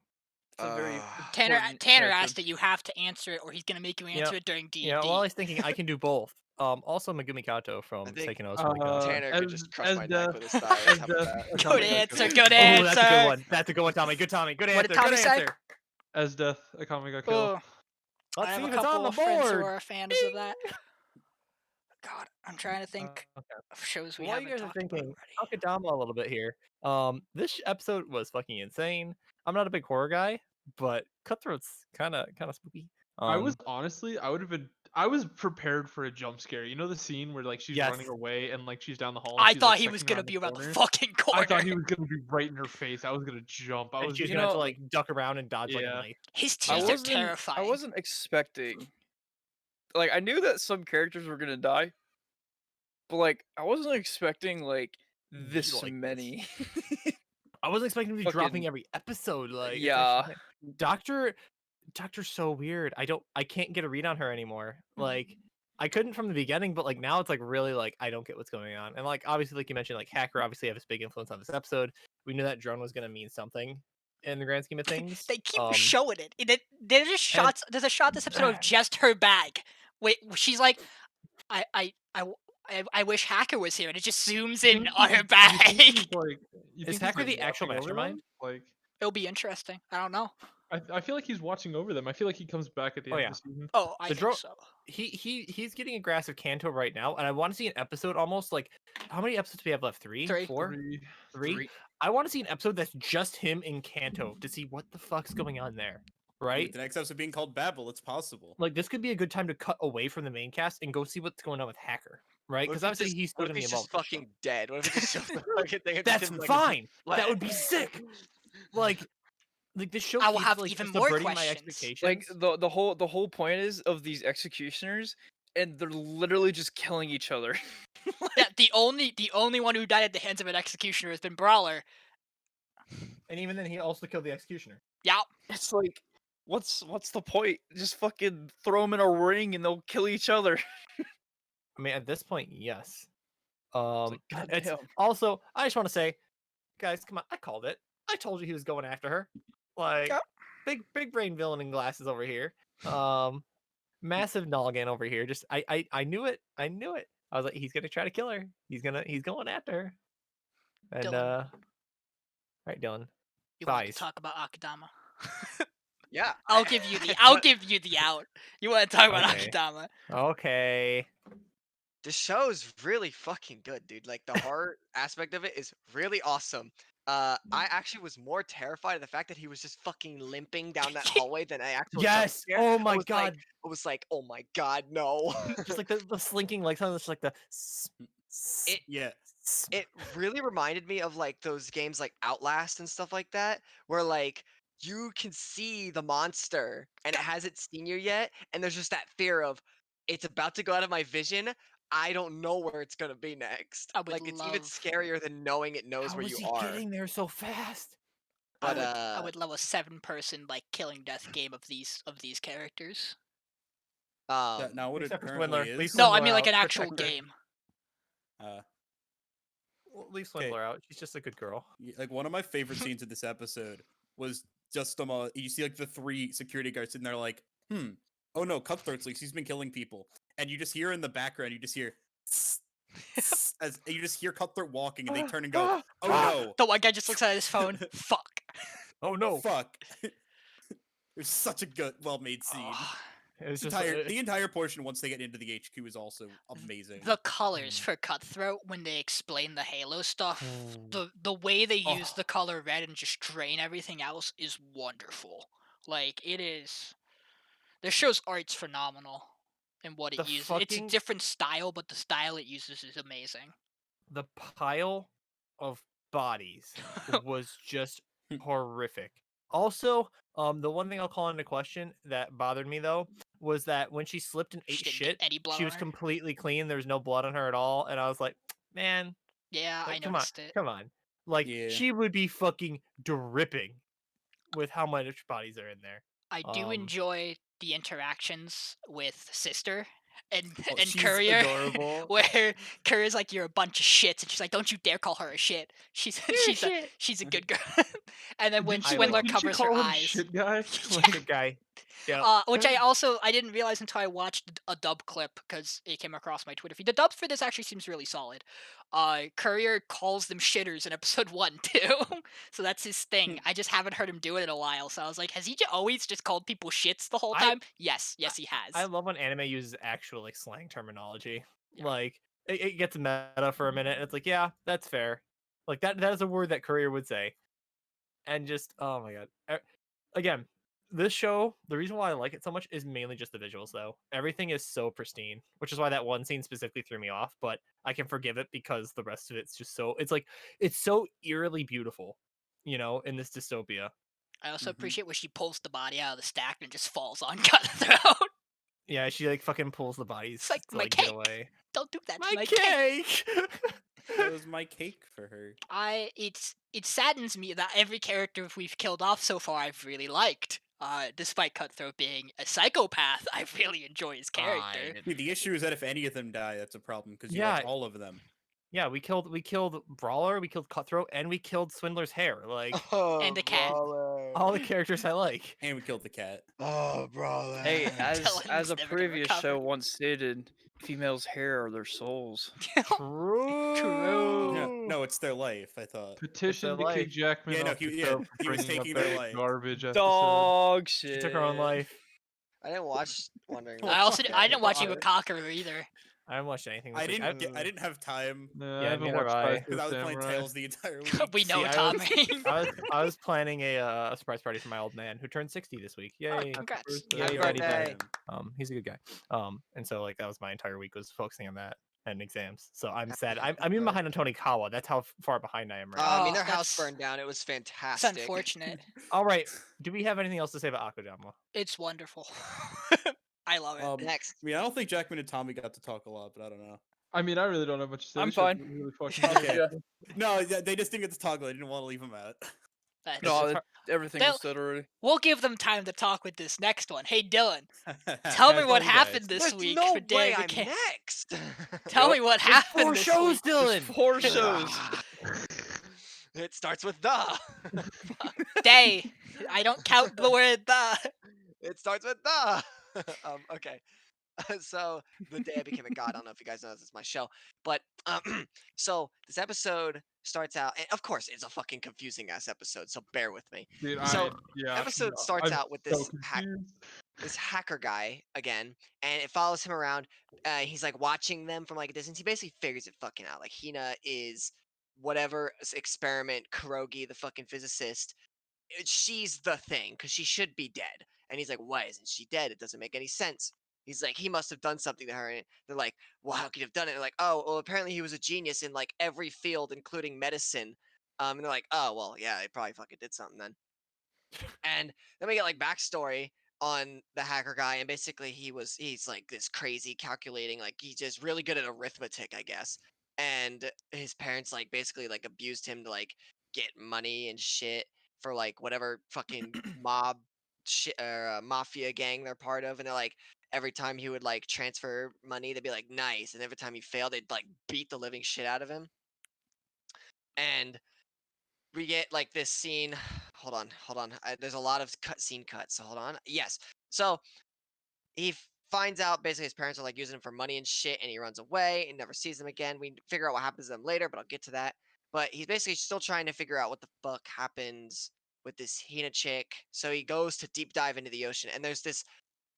It's a very Tanner important Tanner character. asked that you have to answer it, or he's gonna make you answer it during D&D. Yeah, well, I was thinking I can do both. Also, Megumi Kato from I think, Seikano is really good. Tanner could just crush my neck Death- with his thighs. How about that? Good answer. Good Oh, answer. that's a good one. That's a good one, Tommy. Good Tommy. Good What answer. did Tommy Good say? answer. As Death, Akame got killed. Oh, Let's I have see a if it's couple on the of friends who board. are fans of that. God, I'm trying to think Okay. of shows we While haven't you guys are talked about thinking, already. Akadama a little bit here. This episode was fucking insane. I'm not a big horror guy, but Cutthroat's kind of spooky. I was honestly, I would have been. I was prepared for a jump scare. You know the scene where like she's Yes. running away and like she's down the hall. And I she's, thought like, he was checking gonna be around the corner? fucking corner. I thought he was gonna be right in her face. I was gonna jump. I And was she's You gonna have to know- like duck around and dodge like a Yeah. knife. His I teeth are wasn't. terrifying. I wasn't expecting. Like I knew that some characters were gonna die, but like I wasn't expecting like this like this. many. I wasn't expecting to be dropping Fucking- every episode. Like, it's yeah. actually- Doctor's so weird. I can't get a read on her anymore. Like, I couldn't from the beginning, but like now it's like really like I don't get what's going on. And like obviously, like you mentioned, like Hacker obviously have this big influence on this episode. We knew that drone was gonna mean something in the grand scheme of things. They keep showing it. There's just shots. There's a shot this episode of just her bag. Wait, she's like, I wish Hacker was here, and it just zooms in on her You think bag. he's, like, you Is think he's, Hacker like, the actual watching over them? mastermind? Like, It'll be interesting. I don't know. I feel like he's watching over them. I feel like he comes back at the Oh, end yeah. of the season. Oh, I The think drone- so. He's getting a grasp of Kanto right now, and I want to see an episode almost like how many episodes do we have left? Three? Three. Four? Three? I want to see an episode that's just him in Kanto to see what the fuck's going on there. Right? With the next episode being called Babel, it's possible. Like this could be a good time to cut away from the main cast and go see what's going on with Hacker, right? What if Because he obviously just- he's still what gonna if be he's involved. just fucking dead? What if it just shows the fucking thing? of That's him, like, fine. like- That would be sick. Like this show I will keeps, have like, even just more subverting my questions. expectations. Like the whole point is of these executioners, and they're literally just killing each other. Yeah, the only one who died at the hands of an executioner has been Brawler. And even then, he also killed the executioner. Yeah. It's like, what's the point? Just fucking throw them in a ring and they'll kill each other. I mean, at this point, yes. like, It's goddamn. also, I just want to say, guys, come on, I called it. I told you he was going after her. Like, Yeah. big brain villain in glasses over here. Massive noggin over here. Just, I knew it. I knew it. I was like, he's gonna try to kill her. He's going after her. And Dylan. right, Dylan. You want to Thighs. talk about Akadama? Yeah. I'll give you the I'll give you the out. You want to talk about Okay. Akadama? Okay. This show is really fucking good, dude. Like the horror aspect of it is really awesome. I actually was more terrified of the fact that he was just fucking limping down that hallway than I actually. Yes. Oh my god. I was like, oh my god, no. Just like the slinking legs on just like the. Yeah. It really reminded me of like those games like Outlast and stuff like that, where like you can see the monster and it hasn't seen you yet, and there's just that fear of it's about to go out of my vision. I don't know where it's gonna be next. I would Like it's even love- scarier than knowing it knows How where was you he are. getting there so fast? But I would love a 7-person like killing death game of these characters. Now what it Except for currently Swindler. Leave is. No, I Swindler mean like out, an actual protect her. game. Leave Swindler out. She's just a good girl. Like one of my favorite scenes in this episode was just you see like the 3 security guards sitting there like, oh no, Cutthroat's leaks. He's been killing people, and you just hear in the background, you just hear. As you just hear Cutthroat walking, and they turn and go, "Oh no, The one guy just looks at his phone. Fuck. Oh no! fuck!" It was such a good, well-made scene. Oh, It was The just the entire portion once they get into the HQ is also amazing. the colors for Cutthroat when they explain the Halo stuff, the way they use Oh. the color red and just drain everything else is wonderful. Like it is. This show's art's phenomenal in what it The uses. It's a fucking- different style, but the style it uses is amazing. the pile of bodies was just horrific. Also, the one thing I'll call into question that bothered me though was that when she slipped and ate She didn't shit, get any blood she on was her. completely clean. There was no blood on her at all, and I was like, man, Yeah, like, I come on, noticed it. come on. Like Yeah. she would be fucking dripping with how much bodies are in there. I do Um, enjoy the interactions with Sister and Oh, and she's Courier, adorable. where Courier's like, "You're a bunch of shits," and she's like, "Don't you dare call her a shit. She's she's a good girl." And then when Did she- Swindler didn't she covers her call him eyes, shit guy? Good guy. Yeah. which I didn't realize until I watched a dub clip because it came across my Twitter feed. The dubs for this actually seems really solid. Courier calls them shitters in episode 1 too, so that's his thing. I just haven't heard him do it in a while, so I was like, has he always just called people shits the whole I- time? Yes, he has. I love when anime uses actual like slang terminology. Yeah. Like it gets meta for a minute, and it's like, yeah, that's fair. Like that is a word that Courier would say. And just oh my god. Again, this show, the reason why I like it so much is mainly just the visuals, though. Everything is so pristine, which is why that one scene specifically threw me off. But I can forgive it because the rest of it's just so. It's like it's so eerily beautiful, in this dystopia. I also Mhm. appreciate when she pulls the body out of the stack and just falls on Cutthroat. Yeah, she like fucking pulls the bodies It's like to my like cake. get away. Don't do that to My my cake. cake. That was my cake for her. It saddens me that every character we've killed off so far I've really liked. Despite Cutthroat being a psychopath, I really enjoy his character. Dude, the issue is that if any of them die, that's a problem because you Yeah. like all of them. Yeah, we killed Brawler, we killed Cutthroat, and we killed Swindler's hair. Like And the cat. all the characters I like. And we killed the cat. Oh, bro. Hey, as Dylan's a never gonna previous recover. show once stated, females' hair are their souls. True. True. No, it's their life, I thought. Petition their to life. kick Jackman Yeah, no, off the he- yeah, show for he was bringing taking up their a life. garbage episode. Dog She shit. took her own life. I didn't watch Wondering. Oh, I also fuck I yeah, didn't watch Brawler. Iwakakaru either. I haven't watched anything. This I week. didn't have time No, Yeah, I haven't neither watched have I. Five because I was playing Samurai. Tails the entire week. We know See, Tommy. I was planning a surprise party for my old man who turned 60 this week. Yay! Congrats. birthday. Yay, Happy Daddy birthday. Dad. He's a good guy. And so like that was my entire week was focusing on that and exams. So I'm sad. I'm even behind on Tony Kawa. That's how far behind I am right I now. mean, Oh, their house that's- burned down. It was It's fantastic. unfortunate. All right. Do we have anything else to say about Akudama? It's wonderful. I love it. Next. I mean, I don't think Jackman and Tommy got to talk a lot, but I don't know. I mean, I really don't have much to say. I'm This show's fine. Really fucking Okay. good. Yeah. No, they just didn't get to talk. They didn't want to leave him out. That's- No, It's everything They'll- was said already. We'll give them time to talk with this next one. Hey Dylan, tell me Guys, what go, you happened guys. this There's week no for way Dan I'm McCann. next. Tell me what happened 4 this shows, week. Dylan. 4 shows. It starts with the. Day. I don't count the word the. It starts with the. Okay. So the day I became a god. I don't know if you guys know this is my show, but so this episode starts out, and of course it's a fucking confusing ass episode. So bear with me. Dude, So, yeah, episode starts I'm out with so this confused. hacker guy again, and it follows him around. He's like watching them from like a distance. He basically figures it fucking out. Like Hina is whatever experiment, Kurogi, the fucking physicist. She's the thing because she should be dead. And he's like, why isn't she dead? It doesn't make any sense. He's like, he must have done something to her. And they're like, well, how could he have done it? And they're like, oh, well, apparently he was a genius in like every field, including medicine. And they're like, oh, well, yeah, he probably fucking did something then. And then we get like backstory on the hacker guy, and basically he's like this crazy calculating, like he's just really good at arithmetic, I guess. And his parents like basically like abused him to like get money and shit for like whatever fucking mob shit or mafia gang they're part of, and they're like every time he would like transfer money, they'd be like nice, and every time he failed, they'd like beat the living shit out of him. And we get like this scene. Hold on. There's a lot of scene cuts. So hold on. Yes. So he finds out basically his parents are like using him for money and shit, and he runs away and never sees them again. We figure out what happens to them later, but I'll get to that. But he's basically still trying to figure out what the fuck happens with this Hina chick. So he goes to deep dive into the ocean, and there's this,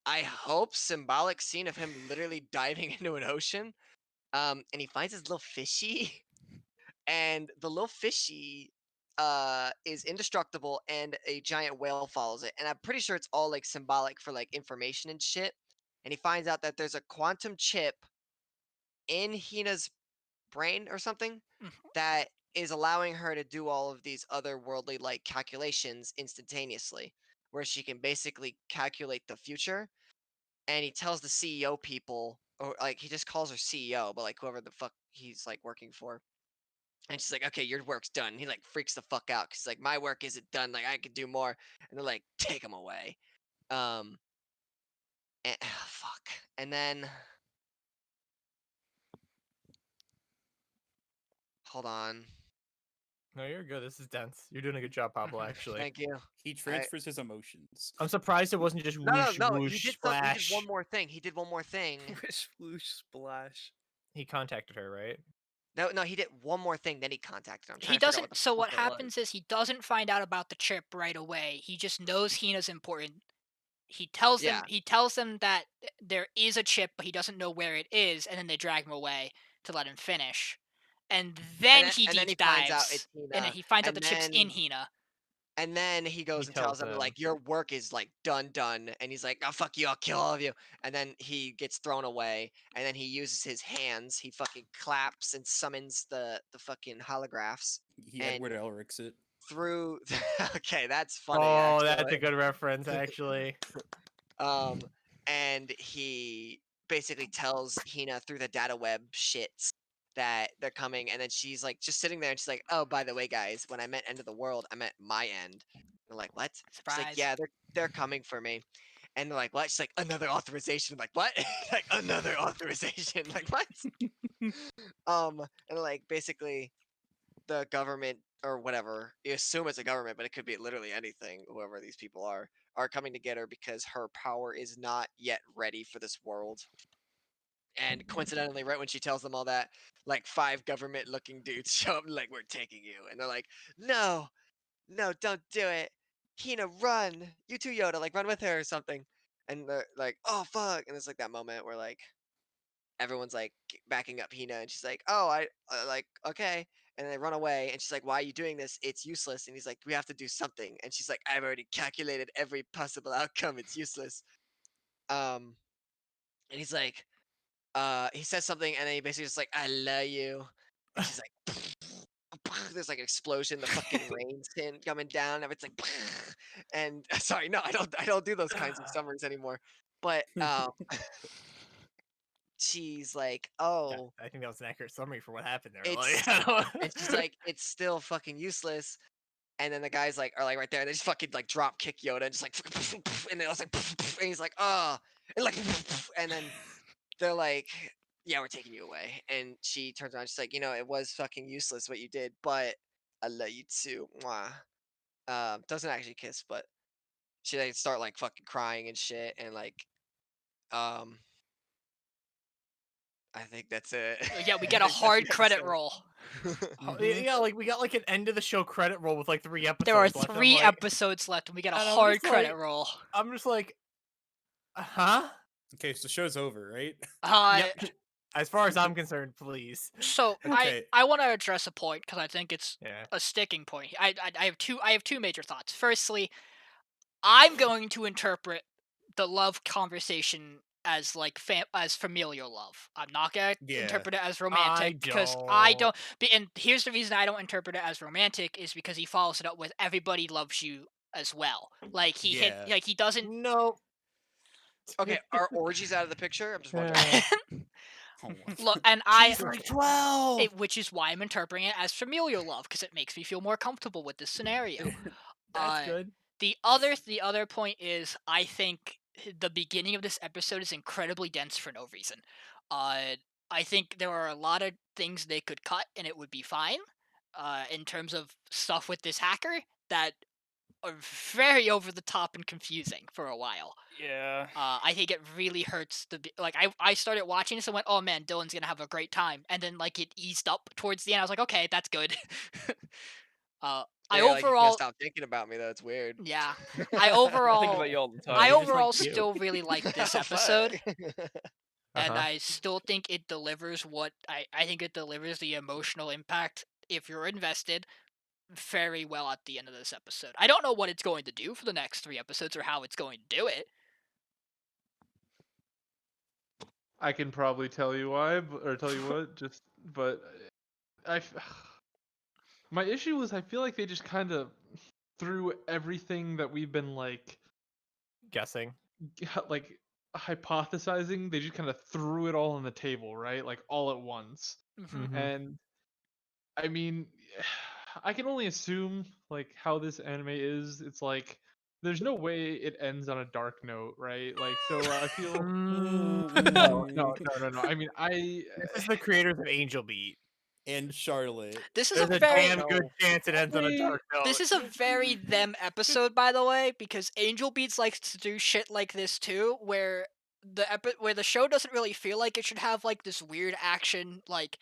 I hope, symbolic scene of him literally diving into an ocean. And he finds his little fishy, and the little fishy is indestructible, and a giant whale follows it, and I'm pretty sure it's all like symbolic for like information and shit. And he finds out that there's a quantum chip in Hina's brain or something Mhm. that is allowing her to do all of these otherworldly like calculations instantaneously, where she can basically calculate the future. And he tells the CEO people, or like he just calls her CEO, but like whoever the fuck he's like working for. And she's like, okay, your work's done. And he like freaks the fuck out because like my work isn't done. Like I could do more. And they're like, take him away. Fuck. And then hold on. No, you're good. This is dense. You're doing a good job, Pablo. Actually, Thank you. He transfers his emotions. I'm surprised it wasn't just No, whoosh, no, whoosh, he did splash. one more thing. He did one more thing. Wish sploosh splash. He contacted her, right? No, he did one more thing. Then he contacted her. I'm trying He to figure out doesn't. the So fuck what it was. happens is he doesn't find out about the chip right away. He just knows Hina's important. He tells them. Yeah. He tells them that there is a chip, but he doesn't know where it is, and then they drag him away to let him finish. And then he and then deep he finds dives, out it's and then Hina, he finds out and the chip's in then- Hina. And then he goes and tells them like, your work is like done, and he's like, oh fuck you, I'll kill all of you. And then he gets thrown away, and then he uses his hands. He fucking claps and summons the fucking holographs. He And Edward Elric's it. through okay, that's funny. Oh, actually. that's a good reference, actually. And he basically tells Hina through the data web shits that they're coming, and then she's like just sitting there, and she's like, "Oh, by the way, guys, when I meant end of the world, I meant my end." They're like, "What?" She's like, Surprise. "Yeah, they're coming for me." And they're like, "What?" She's like, "Another authorization." I'm like, "What?" Like, another authorization. Like, what? And like basically the government or whatever, you assume it's a government, but it could be literally anything, whoever these people are coming to get her because her power is not yet ready for this world. And coincidentally, right when she tells them all that, like 5 government looking dudes show up and like, we're taking you. And they're like, no, no, don't do it. Hina, run. You too, Yoda, like run with her or something. And they're like, oh fuck. And it's like that moment where like everyone's like backing up Hina, and she's like, "Oh, I like okay," and they run away, and she's like, "Why are you doing this? It's useless." And he's like, "We have to do something," and she's like, "I've already calculated every possible outcome. It's useless." And he's like, he says something, and then he basically just like, "I love you," and she's like. There's like an explosion, the fucking rain's coming down, and it's like, and sorry, no, I don't do those kinds of summaries anymore. But she's like, Yeah, oh, I think that was an accurate summary for what happened there. it's Like, and she's like, it's still fucking useless. And then the guys like are like right there, and they just fucking like drop kick Yoda and just like, and then it's like, and he's like, oh, and like, and then they're like, yeah, we're taking you away. And she turns around, she's like, it was fucking useless what you did, but I love you too. Mwah. Doesn't actually kiss, but she like start like fucking crying and shit, and like, um, I think that's it. Yeah, we I get a think that's hard the credit episode. roll. yeah, like we got like an end of the show credit roll with like 3 episodes. There are left. I'm 3 like, episodes left, and we get a and I'm hard just credit like- roll. I'm just like, huh? Okay, so the show's over, right? Yep. As far as I'm concerned, please. So Okay. I want to address a point because I think it's Yeah. a sticking point. I have two major thoughts. Firstly, I'm going to interpret the love conversation as like as familial love. I'm not gonna Yeah. interpret it as romantic because and here's the reason I don't interpret it as romantic is because he follows it up with "everybody loves you" as well. Like Yeah. he doesn't. No. Okay, are orgies out of the picture? I'm just wondering. Oh, what? Look, and She's like 12. which is why I'm interpreting it as familial love because it makes me feel more comfortable with this scenario. That's good. The other point is I think the beginning of this episode is incredibly dense for no reason. I think there are a lot of things they could cut and it would be fine. In terms of stuff with this hacker that are very over the top and confusing for a while. Yeah. I think it really hurts I started watching this and went, oh man, Dylan's gonna have a great time, and then like it eased up towards the end. I was like, okay, that's good. I Yeah, like, you can't overall stop thinking about me though. It's weird. yeah. I I think overall about you all the time. I You're just, like, overall cute. still really like this Fuck. episode, and Uh-huh. I still think it delivers what I think it delivers the emotional impact if you're invested very well at the end of this episode. I don't know what it's going to do for the next 3 episodes or how it's going to do it. I can probably tell you why, or tell you what. But my issue was I feel like they just kind of threw everything that we've been like Guessing. like hypothesizing. They just kind of threw it all on the table, right? Like all at once. Mhm. And I mean, I can only assume like how this anime is. It's like there's no way it ends on a dark note, right? Like so I feel no. I mean, This is the creators of Angel Beat. And Charlotte. This is There's a a very damn good chance it ends on a I- dark note. This is a very them episode, by the way, because Angel Beats likes to do shit like this too, where where the show doesn't really feel like it should have like this weird action, like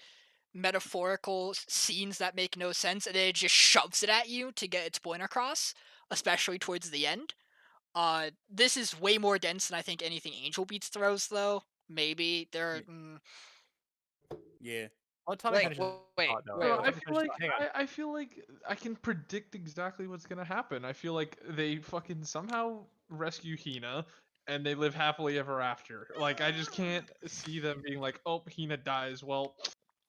metaphorical scenes that make no sense, and then it just shoves it at you to get its point across, especially towards the end. This is way more dense than I think anything Angel Beats throws, though. Maybe there. Yeah. Well, Tommy Wait, finishes wait, wait, thought, though. wait, No, wait, I Tommy feel finishes- like hang on. I feel like I can predict exactly what's gonna happen. I feel like they fucking somehow rescue Hina and they live happily ever after. Like I just can't see them being like, oh, Hina dies. Well,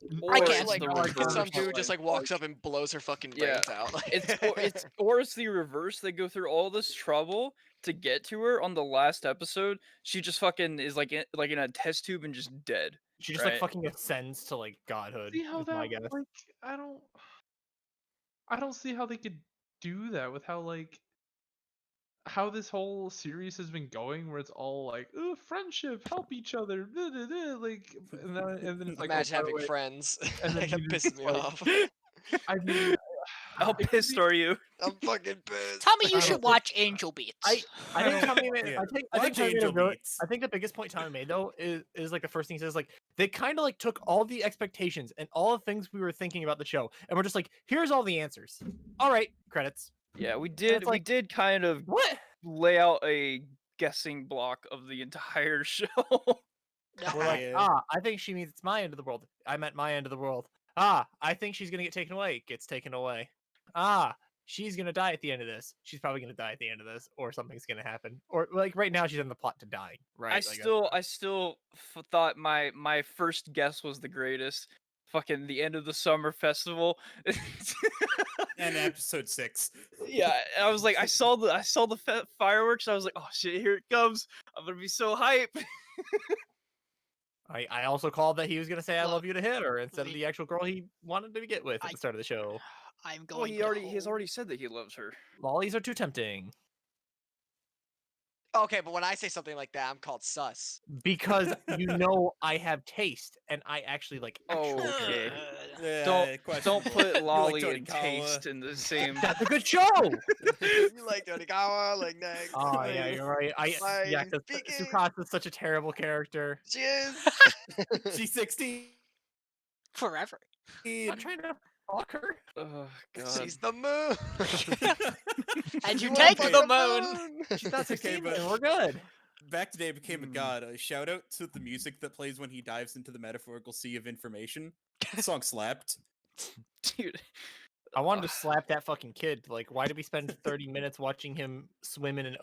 I Or can't. it's like the like, reverse. some dude like- just like walks up and blows her fucking Yeah, brains out. it's the reverse. They go through all this trouble to get to her on the last episode. She just fucking is like in a test tube and just dead. She just like right? fucking ascends to like godhood. see how Is my that guess. like I don't see how they could do that with how this whole series has been going, where it's all like, oh, friendship, help each other, duh, duh, duh," like, and then it's like, oh, Imagine by the having way, friends. and then Like, that you just pisses me like, off. I mean, How it could pissed be- are you? I'm fucking pissed. Tommy, you I should don't- watch Angel Beats. I think don't- Tommy made. Yeah. I think Watch Tommy made a Angel really, Beats. I think the biggest point Tommy made though is like the first thing he says, like they kind of like took all the expectations and all the things we were thinking about the show, and we're just like, here's all the answers. All right, credits. Yeah, we it's did. We like- did kind of What? lay out a guessing block of the entire show. We're like, Yeah. I think she means it's my end of the world. I meant my end of the world. I think she's gonna get taken away. Gets taken away. She's gonna die at the end of this. She's probably gonna die at the end of this, or something's gonna happen. Or like right now, she's in the plot to die. Right. I Like, still thought my first guess was the greatest. Fucking the end of the summer festival. And episode 6. Yeah, I was like, I saw the fireworks. I was like, oh shit, here it comes. I'm gonna be so hype. I also called that he was gonna say "I Look, love you" to hit her instead of we- the actual girl he wanted to get with at I- the start of the show. I'm Well, going. he has already said that he loves her. Lollies are too tempting Okay, but when I say something like that, I'm called sus. because you know I have taste and I actually like. Oh, actual okay. characters. Yeah, Don't questionable. put You like lolly Tony and Kawa. taste in the same. That's a good show. You like Donikawa, like next. Oh yeah, you're right. Yeah, Like, because speaking- Sukasa's such a terrible character. She is. She's 16. Forever. I'm not trying to fuck her. Oh god. She's the moon. And you are take fucking the moon. She's not Okay, 16, but- and we're good. Back today became a Hmm. god. A shout out to the music that plays when he dives into the metaphorical sea of information. The song slapped. Dude. I wanted to slap that fucking kid. Like, why did we spend 30 minutes watching him swim in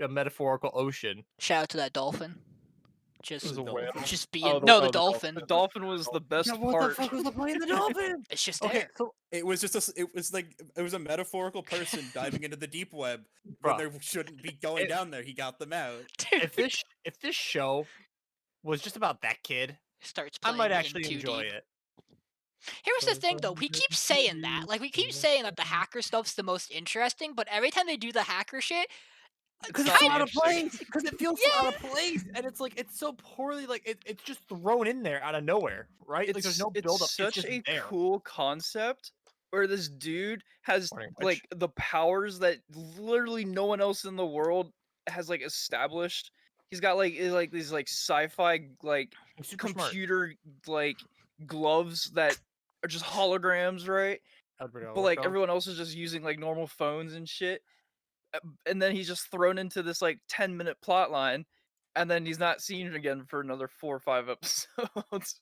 a metaphorical ocean? Shout out to that dolphin. Just, was a whale. just being Oh, the the dolphin. The dolphin was the best Yeah, what part. the fuck was the point of the dolphin? It's just Okay, there. so It was just it was a metaphorical person diving into the deep web when Bruh. there shouldn't be going It- down there. He got them out. Dude, if this show was just about that kid, starts I playing might in actually too enjoy deep. it. Here's the thing, though. We keep saying that. Like, we keep saying that the hacker stuff's the most interesting, but every time they do the hacker shit, Because not it's so out of interesting. place. Because it feels so out of place, and it's like it's so poorly like it's just thrown in there out of nowhere, right? Like there's no build up. It's such just a there. cool concept where this dude has Morning, Rich. like the powers that literally no one else in the world has like established. He's got like these like sci-fi like He's super smart. computer like gloves that are just holograms, right? Alberto, But like let's go. everyone else is just using like normal phones and shit. And then he's just thrown into this like 10-minute plot line, and then he's not seen again for another 4 or 5 episodes.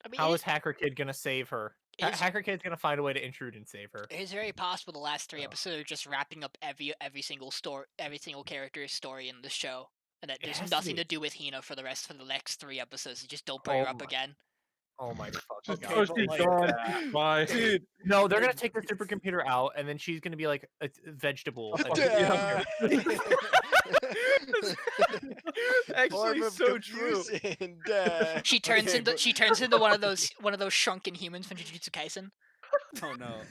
I mean, How is Hacker Kid gonna save her? Is- Hacker Kid's gonna find a way to intrude and save her. it's very possible the last 3 Oh. episodes are just wrapping up every single story, every single character's story in the show, and that It there's has to nothing be. to do with Hina for the next 3 episodes. You just don't bring her Oh up my again. Oh my fucking Just Okay, god! push but, it like, gone. Bye. Dude, No, they're gonna take the supercomputer out, and then she's gonna be like a vegetable. and- Yeah. actually Form of so true. confusion, duh. She turns Okay, into but- she turns into one of those shrunken humans from Jujutsu Kaisen. Oh no,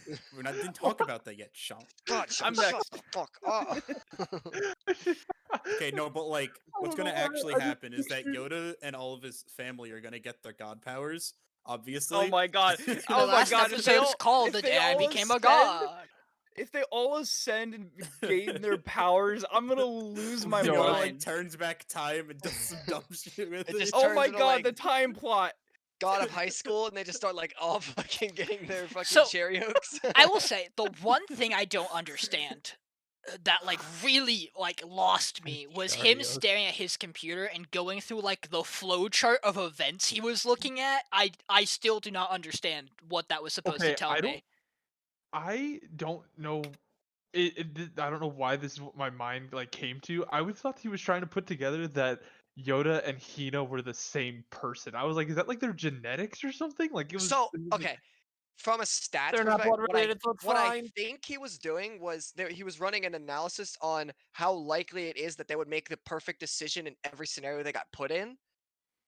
didn't talk about that yet, Sean. God, I'm shut next. the fuck up. Okay, no, but like, what's don't gonna know why, actually I just happen is that pictured- Yoda and all of his family are gonna get their god powers. Obviously. Oh my god. The Oh my last god. If they episode's all, called if "The they Day I all Became a ascend- God." If they all ascend and gain their powers, I'm gonna lose my Yoda mind. like turns back time and does some dumb shit with It it. just Oh turns my into, god, like, the time plot. God of high school, and they just start like all fucking getting their fucking So, cherry oaks. I will say the one thing I don't understand that like really like lost me was him Sharios. staring at his computer and going through like the flow chart of events he was looking at. I still do not understand what that was supposed to Okay, tell me. I don't know. I don't know why this is what my mind like came to. I always thought he was trying to put together that Yoda and Hina were the same person. I was like, is that like their genetics or something? Like So it was like, okay, from a stats They're not perspective, blood related, so it's what I fine. think he was doing was he was running an analysis on how likely it is that they would make the perfect decision in every scenario they got put in.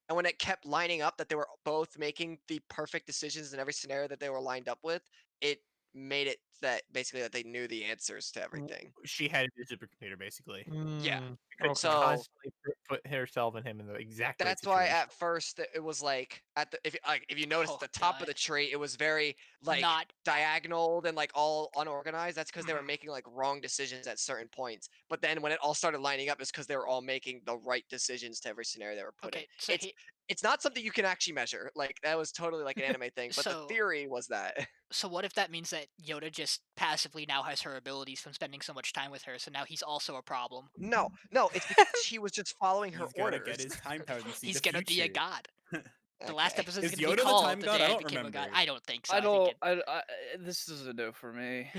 And when it kept lining up that they were both making the perfect decisions in every scenario that they were lined up with, it made it that basically that they knew the answers to everything. She had a supercomputer basically. Yeah. Could okay. So constantly put herself and him in the exact right that's why situation. at first it was like at the if you notice Oh, at the top of God. the tree it was very like Not diagonal and like all unorganized. That's because they were Mhm. making like wrong decisions at certain points. But then when it all started lining up, it's because they were all making the right decisions to every scenario they were put in. Okay, so It's not something you can actually measure. Like that was totally like an anime thing. But the so theory was that so what if that means that Yoda just passively now has her abilities from spending so much time with her, so now he's also a problem? no, it's because he was just following her He's gotta get orders. his time powers and see He's the gonna be a future. god. The last Okay. episode is Is gonna be Yoda the called time "The god? Day I I don't Became a God." remember. I don't think so. I I think don't. This is a no for me.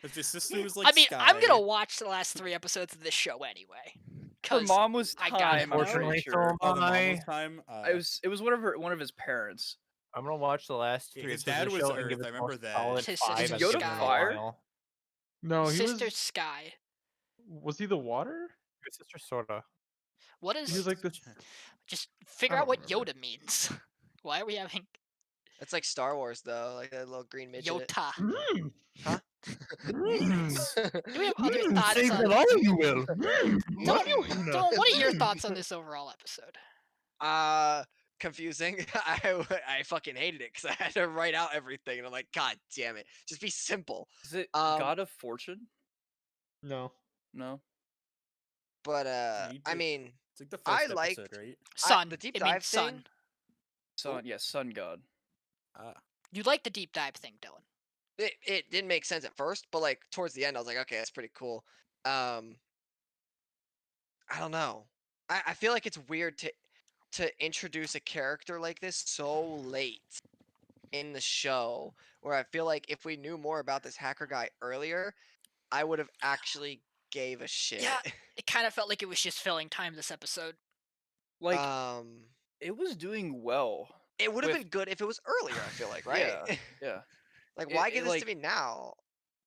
Because his sister was like I mean, I'm Sky. gonna watch the last 3 episodes of this show anyway. Her 'Cause mom was I gotta time. I'm know. pretty Unfortunately, so sure. am Oh, the mom I. was time. It was one of his parents. I'm gonna watch the last Yeah, 3 his episodes dad of the was show and give Earth, it I a remember that. solid His 5. sister's I've Yoda given it a fire? while. No, he Sister was. Sky. Was he the water? Your sister sorta. What He was is? like this. Just I figure out don't what remember. Yoda means. Why are we having It's like Star Wars though, like that little green midget. Yota? Huh? Nice. Do we have other thoughts Save on them all, you will. Dylan, what are your thoughts on this overall episode? Confusing. I fucking hated it because I had to write out everything, and I'm like, God damn it, just be simple. Is it Um, God of Fortune? No. No. but You I did- mean, It's like the I first episode, liked right? Sun. the deep It means dive thing. sun. Yes, Sun God. You like the deep dive thing, Dylan. It didn't make sense at first, but like towards the end, I was like, okay, that's pretty cool. I don't know. I feel like it's weird to introduce a character like this so late in the show, where I feel like if we knew more about this hacker guy earlier, I would have actually gave a shit. Yeah, it kind of felt like it was just filling time this episode. Like Um, it was doing well. it would have with- been good if it was earlier, I feel like, right? Yeah. Yeah. Like, It- why it, give this to like- me now?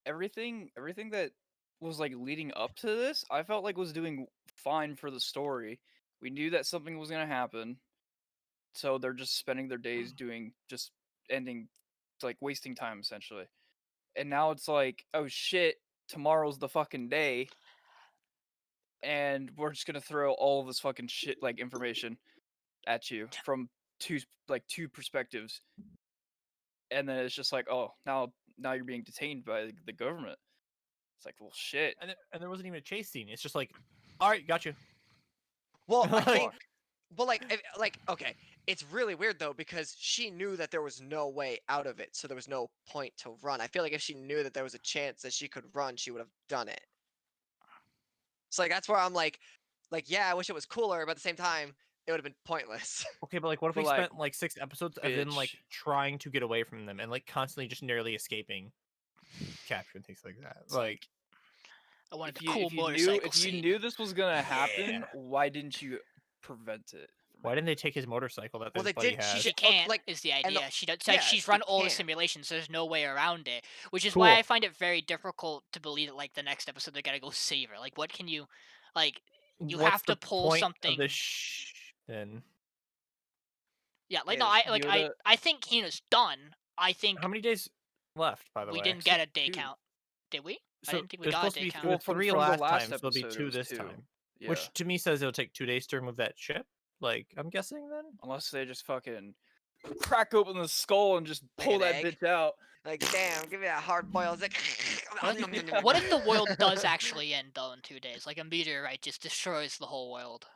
Everything that was like leading up to this, I felt like was doing fine for the story. We knew that something was gonna happen, so they're just spending their days doing just ending, like wasting time essentially. And now it's like, oh shit, tomorrow's the fucking day, and we're just gonna throw all of this fucking shit like information at you from two perspectives, and then it's just like, oh, now you're being detained by the government. It's like, well, shit. And there wasn't even a chase scene. It's just like, all right, got you. Well, I Like- think, but like, okay, it's really weird though because she knew that there was no way out of it, so there was no point to run. I feel like if she knew that there was a chance that she could run, she would have done it. So like that's where I'm like, yeah, I wish it was cooler, but at the same time, it would have been pointless. Okay, but like, what if But, we like, spent like 6 episodes of them like bitch. trying to get away from them and like constantly just narrowly escaping capture and things like that? It's Like, I wanted if a you, cool if you knew motorcycle if you scene. knew this was gonna happen, Yeah. why didn't you prevent it? why didn't they take his motorcycle that Well, this they buddy didn't- has? She oh, can't, like, is the and the- idea. She does. yeah, She's she run all the can't. simulations. So there's no way around it, which is why Cool. I find it very difficult to believe that like the next episode they gotta go save her. Like, what can you, like, you What's have to the pull point something. of this then? Yeah, like is no, Yoda- I think Hina's done. I think How many days left, by the we way? didn't get a day 2. count. Did we? I So didn't think we there's got a supposed to day be count. Well, from 3 the last last time, so there'll be episode, it 2 was this 2. time. Yeah. Which to me says it'll take 2 days to remove that chip. Like, I'm guessing then. Unless they just fucking crack open the skull and just Like pull an that egg? bitch out. Like, damn, give me that hard boiled. What if the world does actually end though in 2 days? Like a meteorite just destroys the whole world.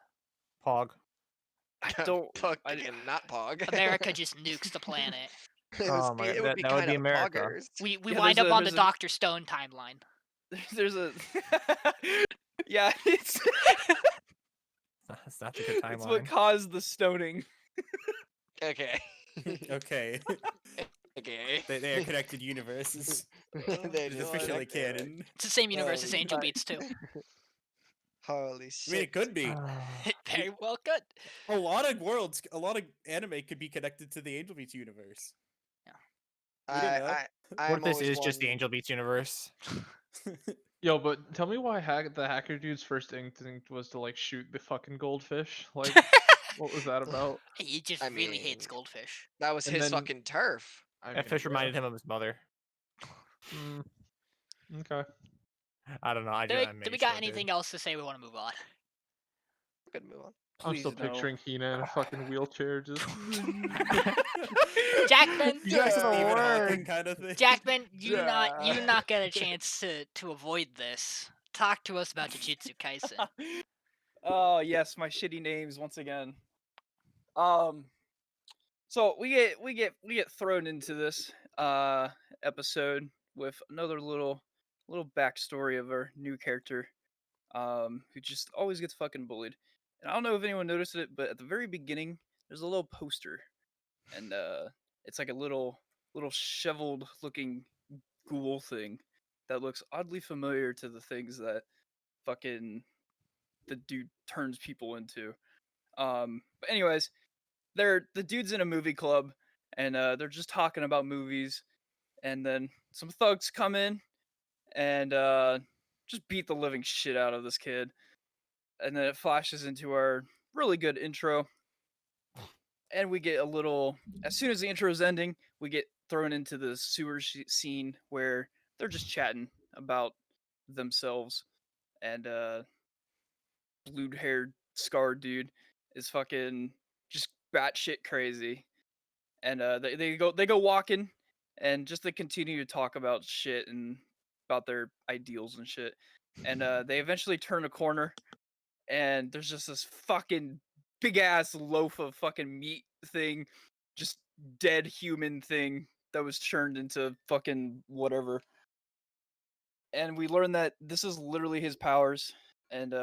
Pog. I don't. Pog I, and not Pog. America just nukes the planet. It Oh would my be, God, that would be kinda America. poggers. We Yeah, wind there's up a- on the there's a- Dr. Stone timeline. there's a yeah, it's It's not a good it's what timeline. caused the stoning. Okay. Okay. Okay. They are connected universes. They're It is just officially connected. canon. It's the same universe as Holy Angel fuck. Beats too. Holy I mean, shit. it could be. It very well could. A lot of worlds, a lot of anime could be connected to the Angel Beats universe. We don't know. I What I'm if this always is just the one. Angel Beats universe? Yo, but tell me why the hacker dude's first instinct was to like shoot the fucking goldfish. Like, what was that about? He just I really hates mean, goldfish. that was And his then- fucking turf. I That mean, fish yeah. reminded him of his mother. Okay. I don't know. I Do just we got anything else to say? We want to move on. Good move on. I'm still Please no. picturing Hina in a fucking wheelchair, just. Jackman, You guys Yeah. Stephen word. Hawking kind of thing. Jackman, you Yeah. not get a chance to avoid this. Talk to us about Jujutsu Kaisen. Oh yes, my shitty names once again. So we get thrown into this episode with another little backstory of our new character, who just always gets fucking bullied. And I don't know if anyone noticed it, but at the very beginning, there's a little poster, and it's like a little shoveled looking ghoul thing that looks oddly familiar to the things that fucking the dude turns people into. But anyways, the dude's in a movie club, and they're just talking about movies, and then some thugs come in and just beat the living shit out of this kid, and then it flashes into our really good intro, and we get a little. As soon as the intro is ending, we get thrown into the sewer scene where they're just chatting about themselves, and blue-haired scar dude is fucking just batshit crazy, and they go walking, and just they continue to talk about shit and about their ideals and shit, and they eventually turn a corner, and there's just this fucking big ass loaf of fucking meat thing, just dead human thing that was turned into fucking whatever, and we learn that this is literally his powers, and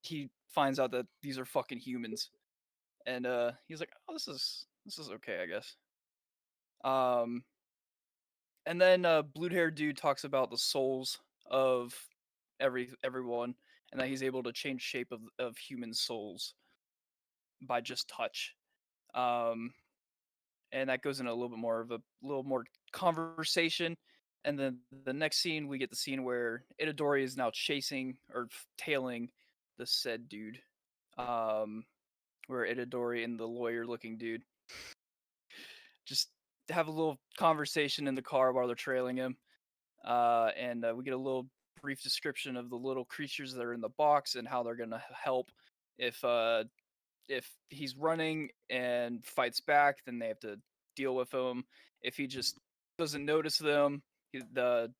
he finds out that these are fucking humans, and he's like, oh, this is okay, I guess. And then blue haired dude talks about the souls of everyone, and that he's able to change shape of human souls by just touch. Um, and that goes into a little bit more of a little more conversation. And then the next scene, we get the scene where Itadori is now chasing or tailing the said dude. Where Itadori and the lawyer-looking dude just have a little conversation in the car while they're trailing him. And we get a little brief description of the little creatures that are in the box and how they're gonna help. If he's running and fights back, then they have to deal with him. If he just doesn't notice them, the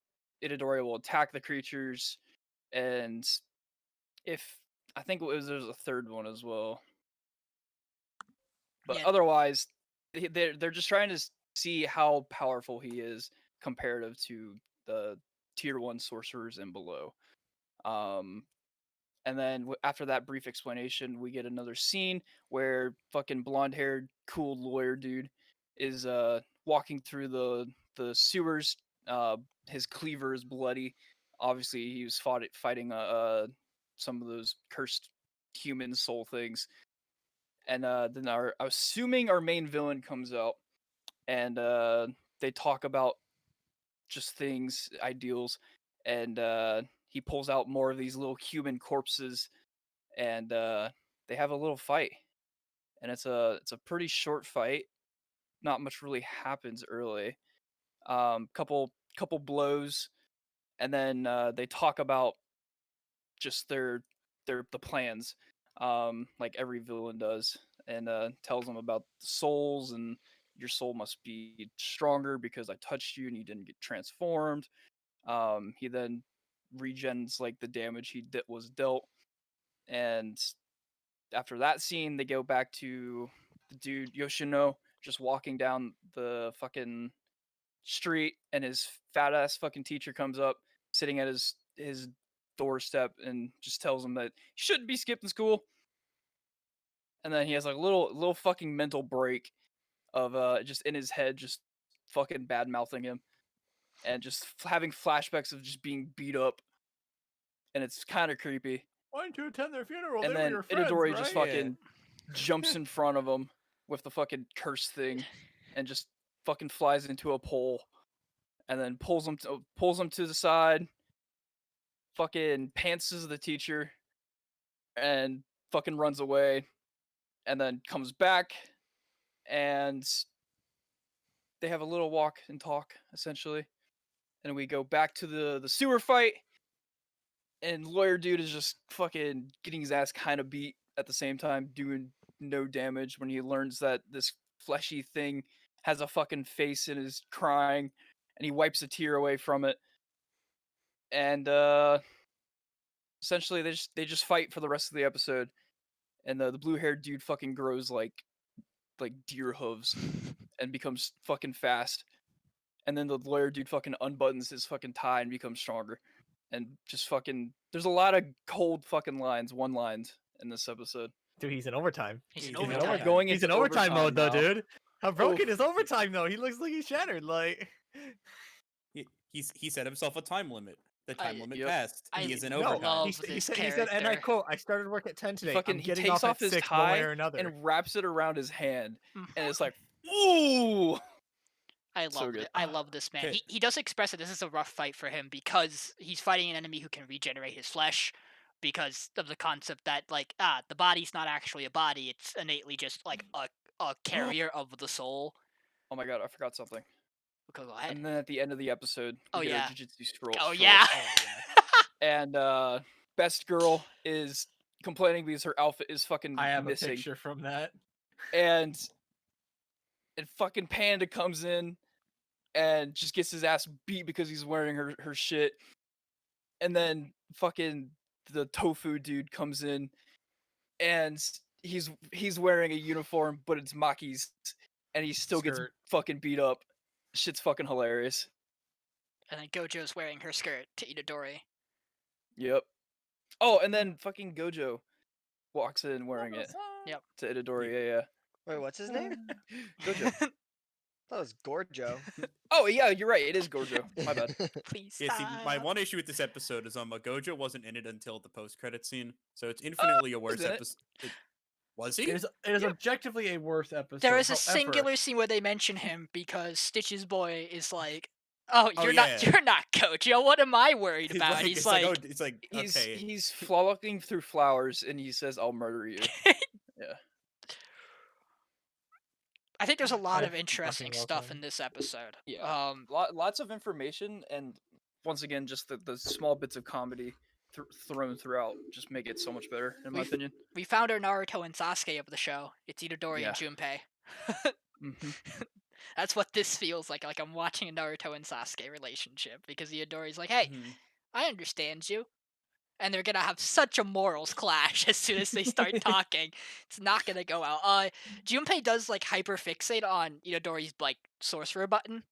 Itadori will attack the creatures. And if I think there's a third one as well, but Yeah. otherwise, they're just trying to see how powerful he is comparative to the tier 1 sorcerers and below. And then after that brief explanation, we get another scene where fucking blonde-haired, cool lawyer dude is walking through the sewers. His cleaver is bloody. Obviously, he was fighting some of those cursed human soul things. And then assuming our main villain comes out, and they talk about just things, ideals, and he pulls out more of these little human corpses, and they have a little fight, and it's a pretty short fight. Not much really happens early. Couple blows, and then they talk about just the plans, like every villain does, and tells them about the souls, and your soul must be stronger because I touched you and you didn't get transformed. He then regens like the damage he was dealt, and after that scene, they go back to the dude Yoshino just walking down the fucking street, and his fat ass fucking teacher comes up, sitting at his doorstep and just tells him that he shouldn't be skipping school. And then he has like a little fucking mental break of just in his head, just fucking bad mouthing him, and just having flashbacks of just being beat up, and it's kind of creepy. Why didn't you attend their funeral? And They were then your friends, Itadori right? just fucking jumps in front of him with the fucking curse thing, and just fucking flies into a pole, and then pulls him to the side. Fucking pantses the teacher, and fucking runs away, and then comes back, and they have a little walk and talk essentially, and we go back to the sewer fight, and lawyer dude is just fucking getting his ass kind of beat at the same time, doing no damage when he learns that this fleshy thing has a fucking face and is crying, and he wipes a tear away from it, and essentially they just fight for the rest of the episode, and the blue-haired dude fucking grows like deer hooves and becomes fucking fast, and then the lawyer dude fucking unbuttons his fucking tie and becomes stronger, and just fucking there's a lot of cold fucking one-liners in this episode. Dude, he's in overtime. He's in He's in overtime. overtime. Going He's into in overtime mode though, now. dude. How broken Oof. is overtime though? He looks like he's shattered. Like He set himself a time limit. The time limit Yep. passed. I He is in no, overtime. love he this said, and I character. quote, "I started work at 10 today. I'm He getting takes off off at his 6 one way tie or another." and wraps it around his hand, Mhm. and it's like, ooh. I So love good. it. I love this man. Okay. He does express that this is a rough fight for him because he's fighting an enemy who can regenerate his flesh, because of the concept that like the body's not actually a body; it's innately just like a carrier of the soul. Oh my god, I forgot something. Okay, go ahead. And then at the end of the episode, Oh, we get yeah. a jujutsu scroll. Oh yeah. And best girl is complaining because her outfit is fucking I have missing. a picture from that. And fucking Panda comes in and just gets his ass beat because he's wearing her shit. And then fucking the tofu dude comes in and he's wearing a uniform, but it's Maki's, and he still gets Skirt. fucking beat up. Shit's fucking hilarious. And then Gojo's wearing her skirt to Itadori. Yep. Oh, and then fucking Gojo walks in wearing it Yep. to Itadori. Yeah. Wait, what's his name? Gojo. That was Gorjo. Oh yeah, you're right. It is Gojo. My bad. Please Yeah, stop. see, my one issue with this episode is Gojo wasn't in it until the post-credit scene, so it's infinitely a worse in it. episode. Was he? It is objectively a worse episode. There is a However, singular scene where they mention him because Stitch's boy is like, "Oh, Oh, you're yeah. not Gojo. What am I worried He's about?" like, He's it's like, oh, it's like okay. He's frolicking through flowers and he says, "I'll murder you." I think there's a lot I of interesting fucking love stuff him. in this episode. Yeah. Lots of information, and once again, just the small bits of comedy thrown throughout just make it so much better, in my We've- opinion. We found our Naruto and Sasuke of the show. It's Itadori Yeah. and Junpei. Hmm. That's what this feels like. Like I'm watching a Naruto and Sasuke relationship because Itadori's like, "Hey, Mhm. I understand you," and they're gonna have such a morals clash as soon as they start talking. It's not gonna go out. Junpei does like hyper fixate on Itadori's like sorcerer button,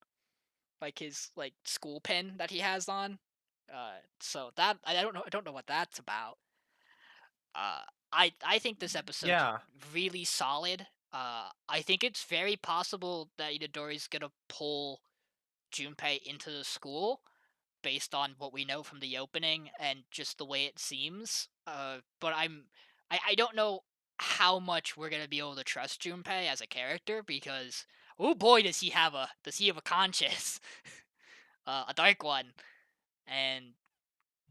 like his like school pin that he has on. So that I don't know what that's about. I think this episode's Yeah. really solid. I think it's very possible that Itadori's gonna pull Junpei into the school based on what we know from the opening and just the way it seems. But I don't know how much we're gonna be able to trust Junpei as a character because oh boy does he have a conscience, a dark one, and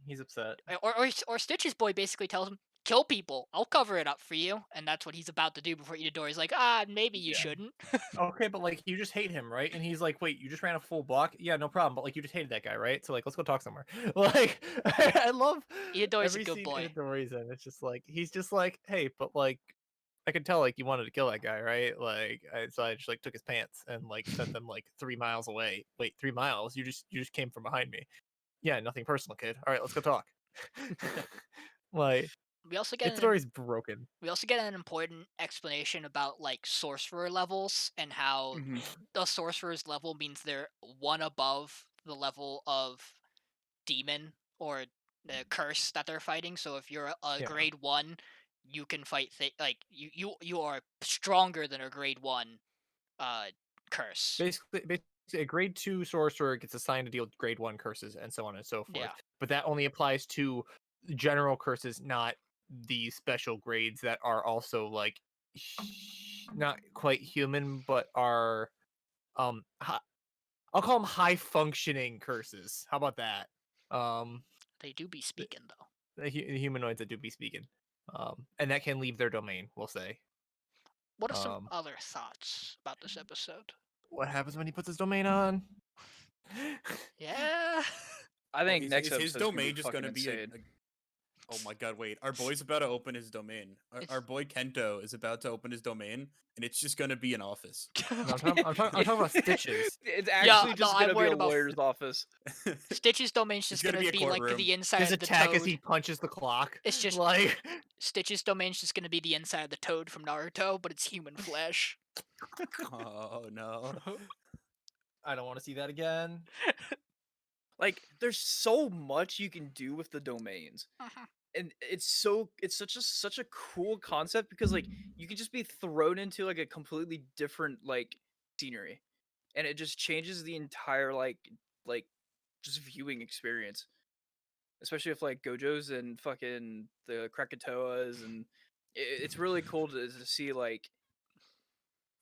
He's upset. or Stitch's boy basically tells him, "Kill people. I'll cover it up for you," and that's what he's about to do before Itadori's like, maybe you Yeah. shouldn't. Okay, but like you just hate him, right? And he's like, "Wait, you just ran a full block? Yeah, no problem. But like you just hated that guy, right? So like, let's go talk somewhere." Like, I love Itadori's every a good scene boy. Itadori's in. It's just like he's just like, "Hey, but like, I could tell like you wanted to kill that guy, right? Like, so I just like took his pants and like sent them like 3 miles away. Wait, 3 miles? You just came from behind me. Yeah, nothing personal, kid. All right, let's go talk." Like, We also get Itadori's broken. we also get an important explanation about like sorcerer levels and how Mhm. the sorcerer's level means they're one above the level of demon or the curse that they're fighting. So if you're a Yeah. grade 1, you can fight like you are stronger than a grade 1 curse. Basically, a grade 2 sorcerer gets assigned to deal with grade 1 curses and so on and so forth. Yeah. But that only applies to general curses, not the special grades that are also like not quite human, but are I'll call them high functioning curses. How about that? They do be speaking though. The humanoids that do be speaking, and that can leave their domain. We'll say. What are some Um, other thoughts about this episode? what happens when he puts his domain on? Yeah. I think next is his episode's gonna be domain just fucking gonna be insane. Oh my god, wait. Our boy's about to open his domain. Our boy Kento is about to open his domain, and it's just gonna be an office. No, I'm talking about Stitches. It's Yeah, actually no, just I'm gonna be worried a about lawyer's office. Stitch's domain's It's just gonna gonna be a be like courtroom. the inside His of the attack toad. as he punches the clock. It's just like Stitch's domain's just gonna be the inside of the toad from Naruto, but it's human flesh. Oh no. I don't want to see that again. Like, there's so much you can do with the domains. And it's such a cool concept because like you can just be thrown into like a completely different like scenery, and it just changes the entire like just viewing experience. Especially if like Gojo's and fucking the Krakatoas, and it's really cool to see like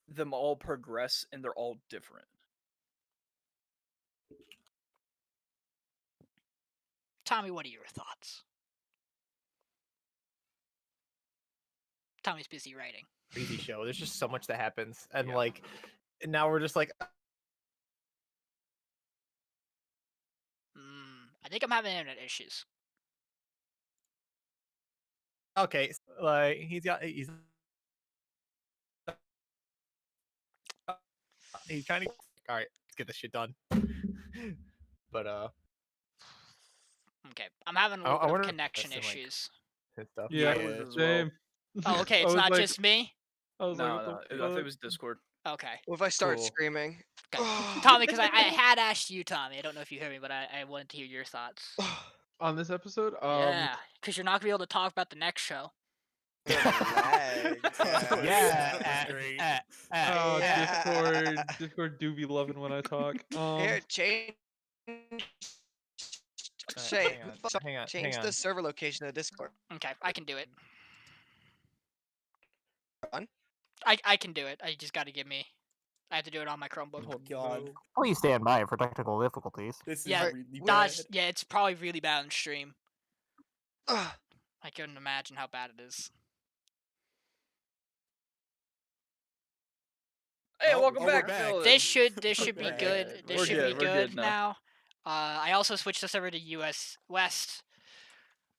them all progress, and they're all different. Tommy, what are your thoughts? Tommy's busy writing. Crazy show. There's just so much that happens, and Yeah. like now we're just like, I think I'm having internet issues. okay, like he's trying to. All right, let's get this shit done. But Okay, I'm having a I little bit of wonder if connection that's in, like, issues. his stuff. Yeah, Yeah. as well. same. Oh, okay, I it's was not like- just me. I was like, No, what the I think fuck? it was Discord. Okay, What if I start Cool. screaming? okay. Tommy, because I had asked you, Tommy. I don't know if you heard me, but I wanted to hear your thoughts. On this episode, Yeah, because you're not gonna be able to talk about the next show. Lag. Yeah, Great. oh, Yeah. Discord do be loving when I talk. Here, change. Hang on. Change the server location of Discord. Okay, I can do it. On? I can do it. I just got to give me. I have to do it on my Chromebook. Oh god. Please stand by for technical difficulties. This is Yeah, really bad. Dodge. Yeah, it's probably really bad on stream. Ugh. I couldn't imagine how bad it is. Hey, Oh, welcome oh, we're back, back. Phil. This should be We're good. good. This We're should good, be we're good good now. I also switched the server to US West.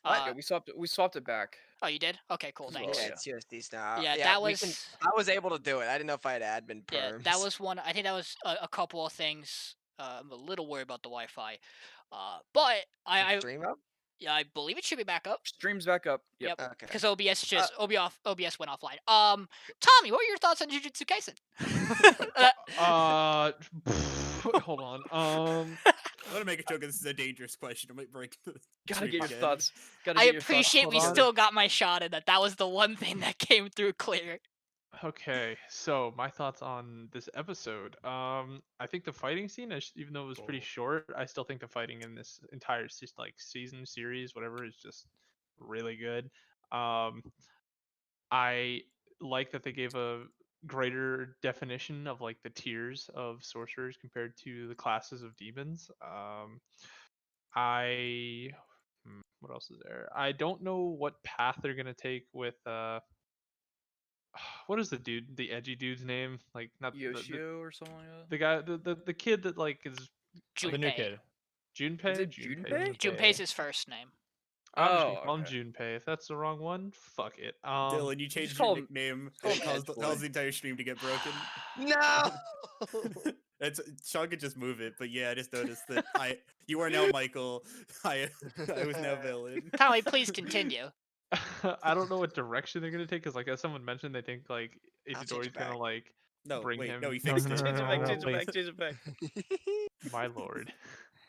Yeah, we swapped it back. Oh, you did? Okay, cool. As well, Thanks. Yeah, yeah. it's USDs now. Yeah, yeah, that we was. can. I was able to do it. I didn't know if I had admin perms. Yeah, that was one. I think that was a couple of things. I'm a little worried about the Wi-Fi, but I Stream up. yeah, I believe it should be back up. Streams back up. Yep. Yep. Okay. Because OBS just OBS went offline. Tommy, what were your thoughts on Jujutsu Kaisen? Hold on. I'm gonna make a joke. This is a dangerous question. I might break the Gotta stream get your again. thoughts. I appreciate we Hold on. still got my shot in that. That was the one thing that came through clear. Okay, so my thoughts on this episode. I think the fighting scene, even though it was pretty Cool. short, I still think the fighting in this entire season, series, whatever, is just really good. I like that they gave a greater definition of like the tiers of sorcerers compared to the classes of demons. What else is there? I don't know what path they're gonna take with what is the edgy dude's name? Like not Yoshio or something like that. the guy, the kid that like is The new Junpei. kid. Junpei. Is it Junpei? Junpei's his first name. I'm just Oh, gonna call him okay. Junpei. If that's the wrong one, fuck it. Dylan, you changed call your him- nickname. call It him caused, Edge Boy. caused the entire stream to get broken. No. Sean could just move it, but yeah, I just noticed that you are now Michael. I was now villain. Tommy, please continue. I don't know what direction they're gonna take because, like, as someone mentioned, they think like I'll change Itadori's it gonna back. like No, bring wait, him. no, he No, fixed no, it. no, Change it no, back, no, change it back, please. change it back. My lord.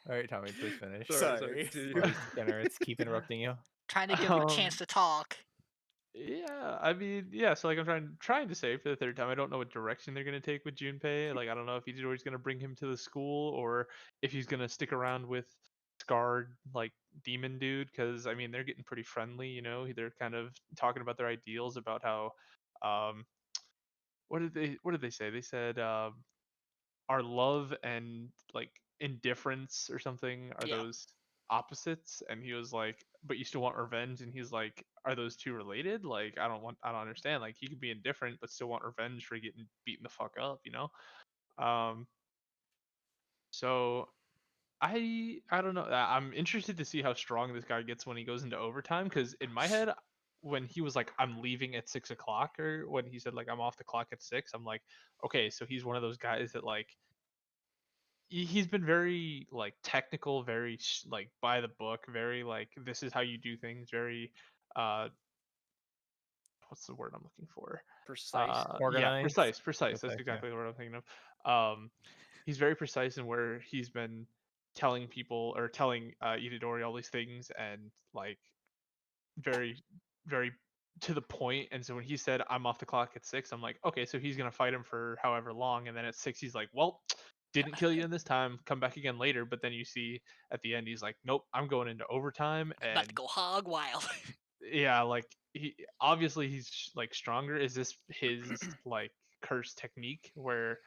All right, Tommy, please finish. Sorry. These degenerates keep interrupting you. Trying to give him a chance to talk. Yeah, I mean, yeah. So like, I'm trying to say for the third time, I don't know what direction they're gonna take with Junpei. Like, I don't know if he's always gonna bring him to the school or if he's gonna stick around with scarred like demon dude. Because I mean, they're getting pretty friendly. They're kind of talking about their ideals about how, um, what did they say? They said our love and like indifference or something are Yeah. those opposites, and he was like, but you still want revenge, and he's like, are those two related? Like, I don't understand. Like, he could be indifferent but still want revenge for getting beaten the fuck up. So I don't know. I'm interested to see how strong this guy gets when he goes into overtime, because in my head, when he was like, I'm leaving at 6 o'clock, or when he said like, I'm off the clock at 6, I'm like, okay, so he's one of those guys that like, he's been very like technical, very like by the book, very like, this is how you do things, very uh what's the word I'm looking for? Precise. Yeah, Organized. precise. That's Okay, yeah. exactly what I'm thinking of. He's very precise in where he's been telling people, or telling Itadori all these things, and like very, very to the point. And so when he said, I'm off the clock at 6, I'm like, okay, so he's gonna fight him for however long, and then at 6 he's like, well, didn't kill you in this time, come back again later. But then you see at the end he's like, nope, I'm going into overtime. About to And go hog wild. yeah, like, he obviously, he's like stronger. Is this his like curse technique where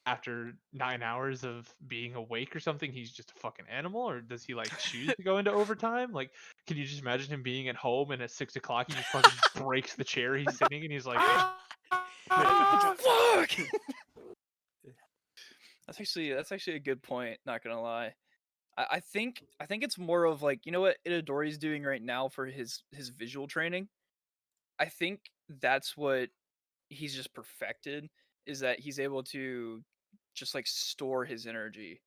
after 9 hours of being awake or something, he's just a fucking animal? Or does he like choose to go into overtime? Like, can you just imagine him being at home, and at 6 o'clock he just fucking breaks the chair he's sitting in? He's like, Fuck! That's actually a good point, not gonna lie. I think it's more of like, you know what Itadori's doing right now for his visual training? I think that's what he's just perfected, is that he's able to just like store his energy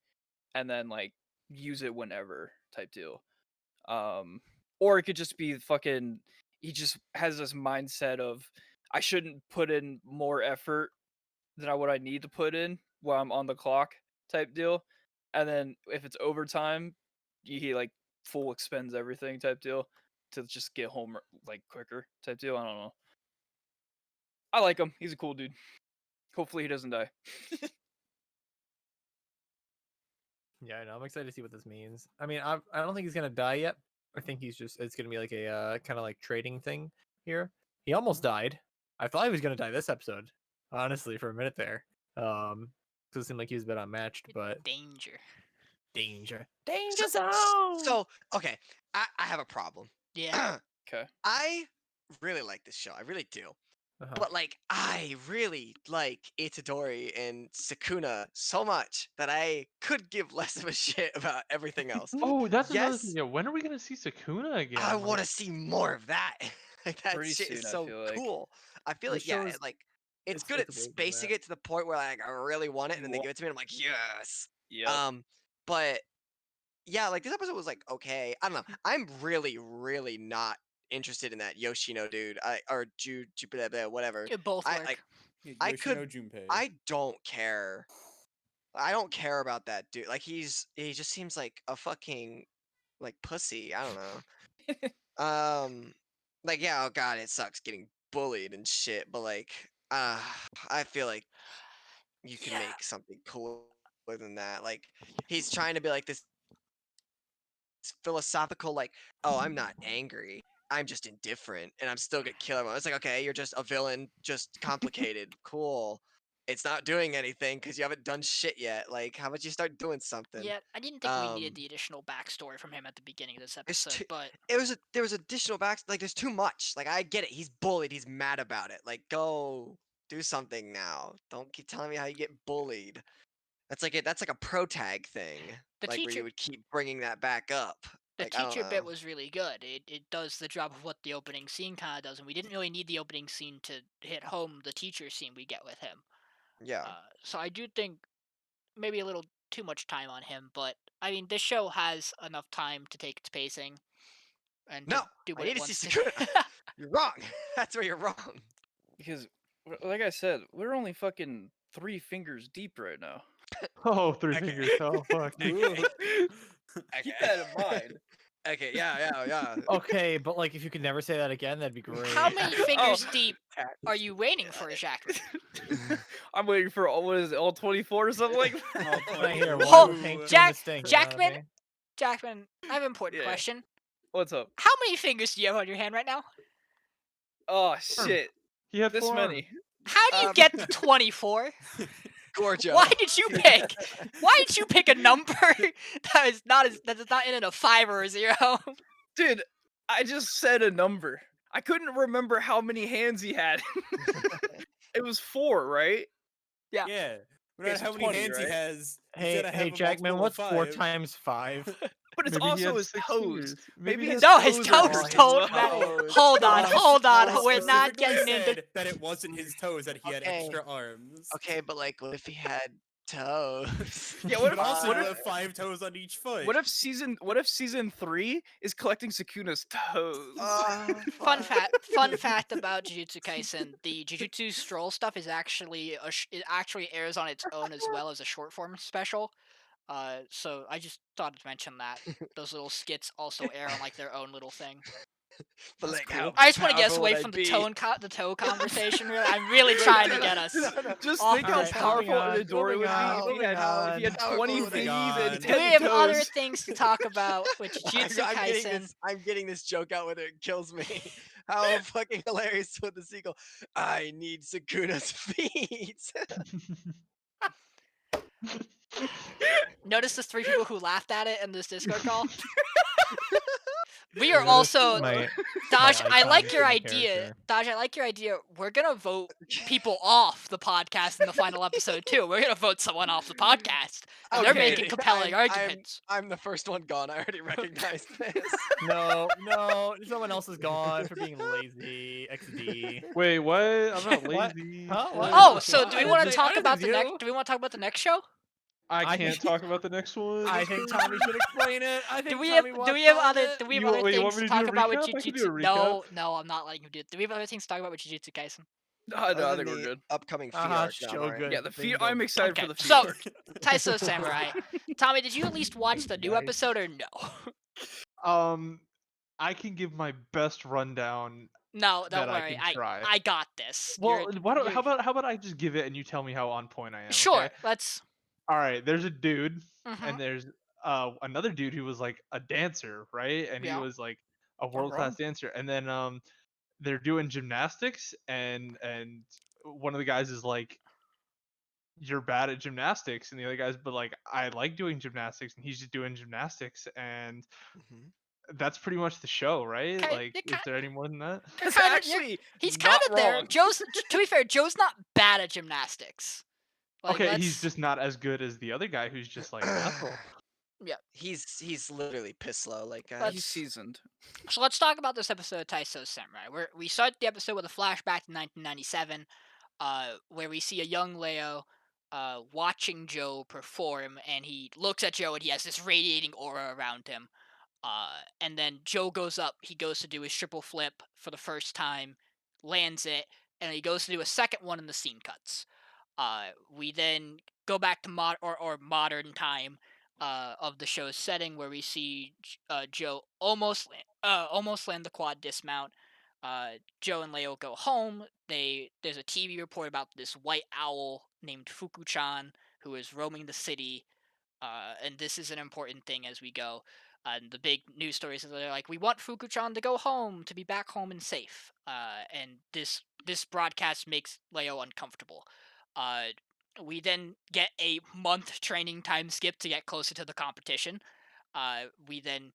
and then like use it whenever type deal. Or it could just be fucking, he just has this mindset of, I shouldn't put in more effort than what I need to put in while I'm on the clock type deal. And then if it's overtime, he like full expends everything type deal to just get home like quicker type deal. I don't know. I like him. He's a cool dude. Hopefully he doesn't die. Yeah, I know. I'm excited to see what this means. I mean, I don't think he's gonna die yet. I think it's gonna be like a kind of like trading thing here. He almost died. I thought he was gonna die this episode, honestly, for a minute there. Because it seemed like he was a bit unmatched, but Danger. danger So, zone. okay, I have a problem. Yeah. Okay. I really like this show. I really do. Uh-huh. But like, I really like Itadori and Sukuna so much that I could give less of a shit about everything else. oh, that's another thing. Yes, Yeah, when are we gonna see Sukuna again? I Like, want to see more of that. Like, that Pretty shit soon, is I so feel like. cool. I feel The like, yeah, show is- like it's good it's at way more spacing that. it to the point where like I really want it, and then they Wa- give it to me, and I'm like, yes. Yep. But yeah, like this episode was like okay. I don't know. I'm really, really not interested in that Yoshino dude. Or Jupiter, whatever. It both I work. like. Yeah, I Yoshino could. Junpei. I don't care. I don't care about that dude. Like he just seems like a fucking like pussy. I don't know. Like yeah, oh god, it sucks getting bullied and shit, but like I feel like you can Yeah. make something cooler than that. Like he's trying to be like this philosophical, like, oh, I'm not angry. I'm just indifferent and I'm still gonna kill everyone. It's like, okay, you're just a villain, just complicated. Cool. It's not doing anything because you haven't done shit yet. Like, how about you start doing something? Yeah, I didn't think we needed Um, the additional backstory from him at the beginning of this it's episode, too, but there was additional like there's too much. Like I get it. He's bullied. He's mad about it. Like go do something now. Don't keep telling me how you get bullied. That's like a pro tag thing. the Like where teacher you would keep bringing that back up. the Like I don't teacher bit know. was really good. It does the job of what the opening scene kind of does, and we didn't really need the opening scene to hit home the teacher scene we get with him. Yeah. So I do think maybe a little too much time on him, but I mean, this show has enough time to take its pacing and No, to do I what need it to see wants to. Sakura. You're wrong. That's where you're wrong. Because, like I said, we're only fucking 3 fingers deep right now. oh, three Okay. fingers. Oh fuck. Ooh. Keep Okay. that in mind. Okay, yeah. Okay, but like if you could never say that again, that'd be great. How many fingers Oh. deep are you waiting for, Jackman? I'm waiting for what is it, all 24 or something like that? All Can I hear 24. one Whoa, with Hank doing Jack- this thing? Jackman? Jackman, I have an important Yeah. question. What's up? How many fingers do you have on your hand right now? Oh shit, He had this 4 many. arms. How do you get to 24? Gorgeous. Why did you pick? Why did you pick a number that is not in a 5 or a 0? Dude, I just said a number. I couldn't remember how many hands he had. It was 4, right? Yeah. No Okay, matter so how many 20, hands he right? has, he's Hey, gonna have hey, a Jackman, multiple of what's 4 5. times 5? But it's Maybe he also had his 6 toes. fingers. Maybe his No, his toes toes are don't as matter. well. Hold on, hold on. It We're not specifically getting into. said that it wasn't his toes, that he had Okay. extra arms. Okay, but like, what if he had toes? Yeah, He what could if- also what have if- 5 toes on each foot. What if season 3 is collecting Sukuna's toes? Fun fact about Jujutsu Kaisen: the Jujutsu Stroll stuff is actually it actually airs on its own as well as a short form special. So I just thought to mention that those little skits also air on like their own little thing. But That's like, cool. how I just want to get us powerful away would I from the be? toe conversation. Really, I'm really trying to get us. Just off think of how this powerful topic. Midori would Moving be if on, he had moving 20 on. thingies Moving and on. 10 Do we have toes. other things to talk about with Jujutsu Kaisen? I'm getting this joke out whether it kills me. How fucking hilarious with the sequel. I need Sukuna's feet. Notice the 3 people who laughed at it in this Discord call. We are Notice also my Dodge. I icon like your for my idea. character. Dodge, I like your idea. We're gonna vote people off the podcast in the final episode too. We're gonna vote someone off the podcast, and they're Okay. making compelling arguments. I'm the first one gone. I already recognized this. No, someone else is gone for being lazy. XD. Wait, what? I'm not What? lazy. Huh? What? Oh, so do I we didn't want to say- talk I didn't about say the next? you. Do we want to talk about the next show? I I can't think- talk about the next one. I think Tommy should explain it. I think Do we have? Tommy Do wants we have all of other? it. Do we have You other want- wait, you want things me to to do talk a about with recap? I can do Jujutsu? a No, no, I'm not letting you do it. Do we have other things to talk about with Jujutsu Kaisen? No, I Other think than we're the good. upcoming feet Uh-huh, arc, no, I'm so alright. good. Yeah, the feet. Bingo. I'm excited Okay, for the feet. so- arc. Taiso Samurai. Tommy, did you at least watch the new Nice. episode or no? I can give my best rundown. No, don't That I worry. can try. I got this. Well, You're- how about I just give it and you tell me how on point I am? Sure, Okay? let's. All right. There's a dude, Mhm. and there's another dude who was like a dancer, right? And he Yeah. was like a world class dancer. And then they're doing gymnastics, and one of the guys is like, "You're bad at gymnastics," and the other guy's, "But like, I like doing gymnastics," and he's just doing gymnastics, and Mhm. that's pretty much the show, right? Okay, Like, you're is there any more than that? That's kinda- actually He's not kind of there. wrong. To be fair, Joe's not bad at gymnastics. Like, Okay, he's let's- just not as good as the other guy who's just like an asshole. He's literally piss slow, like Let's- He's seasoned. So let's talk about this episode of Taiso Samurai. We start the episode with a flashback to 1997, where we see a young Leo watching Joe perform, and he looks at Joe and he has this radiating aura around him. And then Joe goes up, he goes to do his triple flip for the first time, lands it, and he goes to do a second one and the scene cuts. We then go back to modern time of the show's setting, where we see Joe almost land the quad dismount. Joe and Leo go home. There's a TV report about this white owl named Fuku-chan who is roaming the city, and this is an important thing as we go. And the big news stories are they're like, we want Fuku-chan to go home, to be back home and safe. And this broadcast makes Leo uncomfortable. We then get a month training time skip to get closer to the competition. We then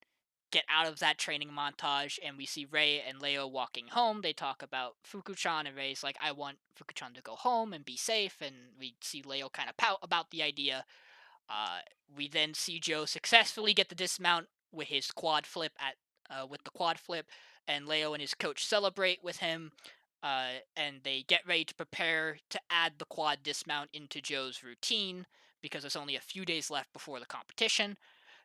get out of that training montage, and we see Rei and Leo walking home. They talk about Fuku-chan, and Rei's like, I want Fuku-chan to go home and be safe, and we see Leo kind of pout about the idea. We then see Joe successfully get the dismount with his quad flip with the quad flip, and Leo and his coach celebrate with him. And they get ready to prepare to add the quad dismount into Joe's routine because there's only a few days left before the competition.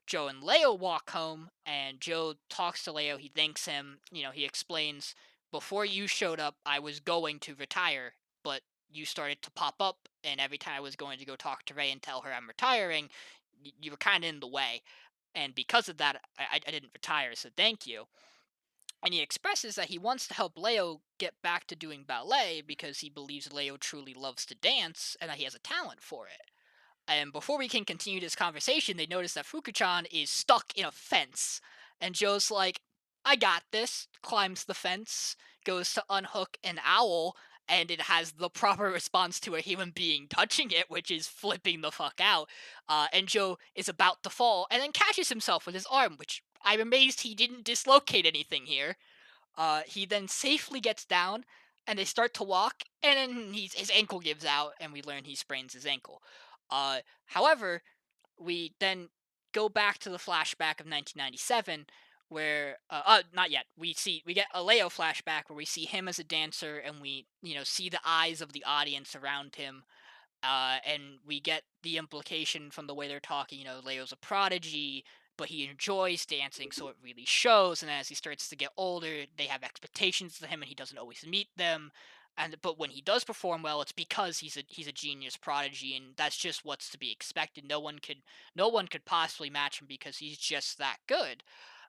Joe and Leo walk home, and Joe talks to Leo. He thanks him. He explains, before you showed up, I was going to retire, but you started to pop up, and every time I was going to go talk to Rei and tell her I'm retiring, you were kind of in the way. and because of that, I didn't retire, so thank you. And he expresses that he wants to help Leo get back to doing ballet because he believes Leo truly loves to dance and that he has a talent for it. And before we can continue this conversation, they notice that Fuku-chan is stuck in a fence. And Joe's like, I got this, climbs the fence, goes to unhook an owl, and it has the proper response to a human being touching it, which is flipping the fuck out. And Joe is about to fall, and then catches himself with his arm, which I'm amazed he didn't dislocate anything here. He then safely gets down, and they start to walk, and then his ankle gives out, and we learn he sprains his ankle. However, we then go back to the flashback of 1997, where not yet. We get a Leo flashback where we see him as a dancer, and we see the eyes of the audience around him. And we get the implication from the way they're talking. Leo's a prodigy, but he enjoys dancing, so it really shows. And as he starts to get older, they have expectations of him, and he doesn't always meet them. But when he does perform well, it's because he's a genius prodigy, and that's just what's to be expected. No one could possibly match him because he's just that good.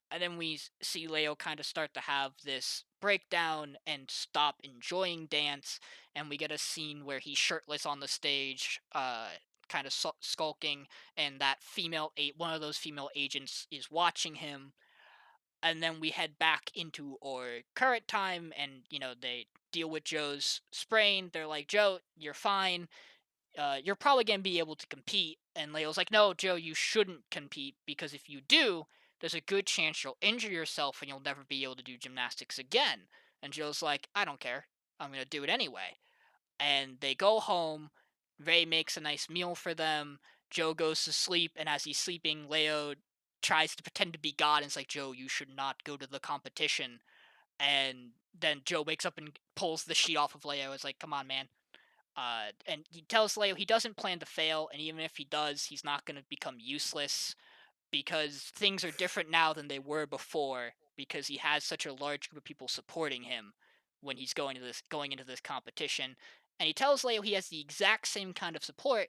And then we see Leo kind of start to have this breakdown and stop enjoying dance, and we get a scene where he's shirtless on the stage, kind of skulking, and that one of those female agents is watching him. And then we head back into our current time, and they deal with Joe's sprain. They're like, Joe, you're fine. You're probably going to be able to compete. And Leo's like, no, Joe, you shouldn't compete because if you do, there's a good chance you'll injure yourself and you'll never be able to do gymnastics again. And Joe's like, I don't care. I'm going to do it anyway. And they go home. Ray makes a nice meal for them. Joe goes to sleep. And as he's sleeping, Leo tries to pretend to be God and is like, Joe, you should not go to the competition. And then Joe wakes up and pulls the sheet off of Leo. It's like, come on, man. And he tells Leo he doesn't plan to fail, and even if he does, he's not going to become useless because things are different now than they were before because he has such a large group of people supporting him when he's going into this competition. And he tells Leo he has the exact same kind of support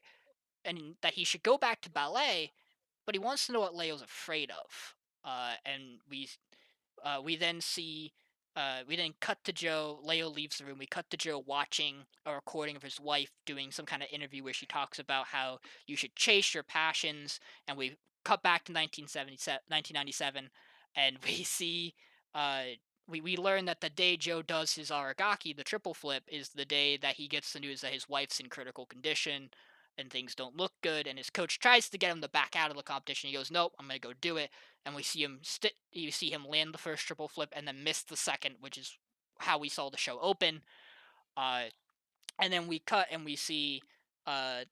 and that he should go back to ballet, but he wants to know what Leo's afraid of. And we then see, we then cut to Joe. Leo leaves the room. We cut to Joe watching a recording of his wife doing some kind of interview where she talks about how you should chase your passions. And we cut back to 1997, and we see, uh, we learn that the day Joe does his aragaki, the triple flip, is the day that he gets the news that his wife's in critical condition and things don't look good. And his coach tries to get him to back out of the competition. He goes, "Nope, I'm gonna go do it." And we see him land the first triple flip and then miss the second, which is how we saw the show open. Uh, and then we cut and we see uh,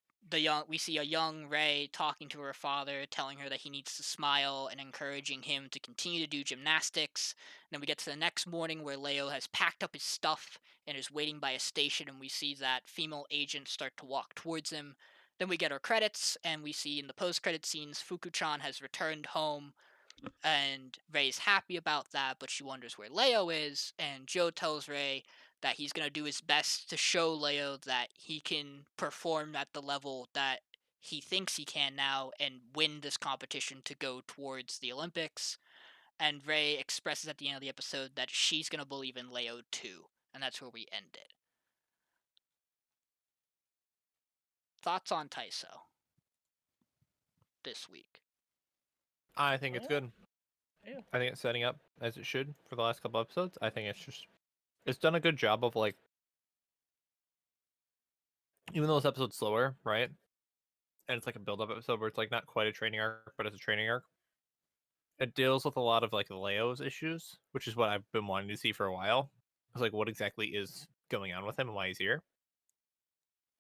we see a young Ray talking to her father, telling her that he needs to smile and encouraging him to continue to do gymnastics. And then we get to the next morning where Leo has packed up his stuff and is waiting by a station, and we see that female agents start to walk towards him. Then we get our credits, and we see in the post-credit scenes Fuku-chan has returned home, and Ray's happy about that, but she wonders where Leo is, and Joe tells Ray that he's going to do his best to show Leo that he can perform at the level that he thinks he can now and win this competition to go towards the Olympics. And Ray expresses at the end of the episode that she's going to believe in Leo too, and that's where we end it. Thoughts on Taiso this week? I think it's good. Yeah. I think it's setting up as it should for the last couple episodes. I think it's done a good job of like, even though this episode's slower, right? And it's like a build-up episode where it's like not quite a training arc, but it's a training arc. It deals with a lot of like Leo's issues, which is what I've been wanting to see for a while. It's like what exactly is going on with him and why he's here.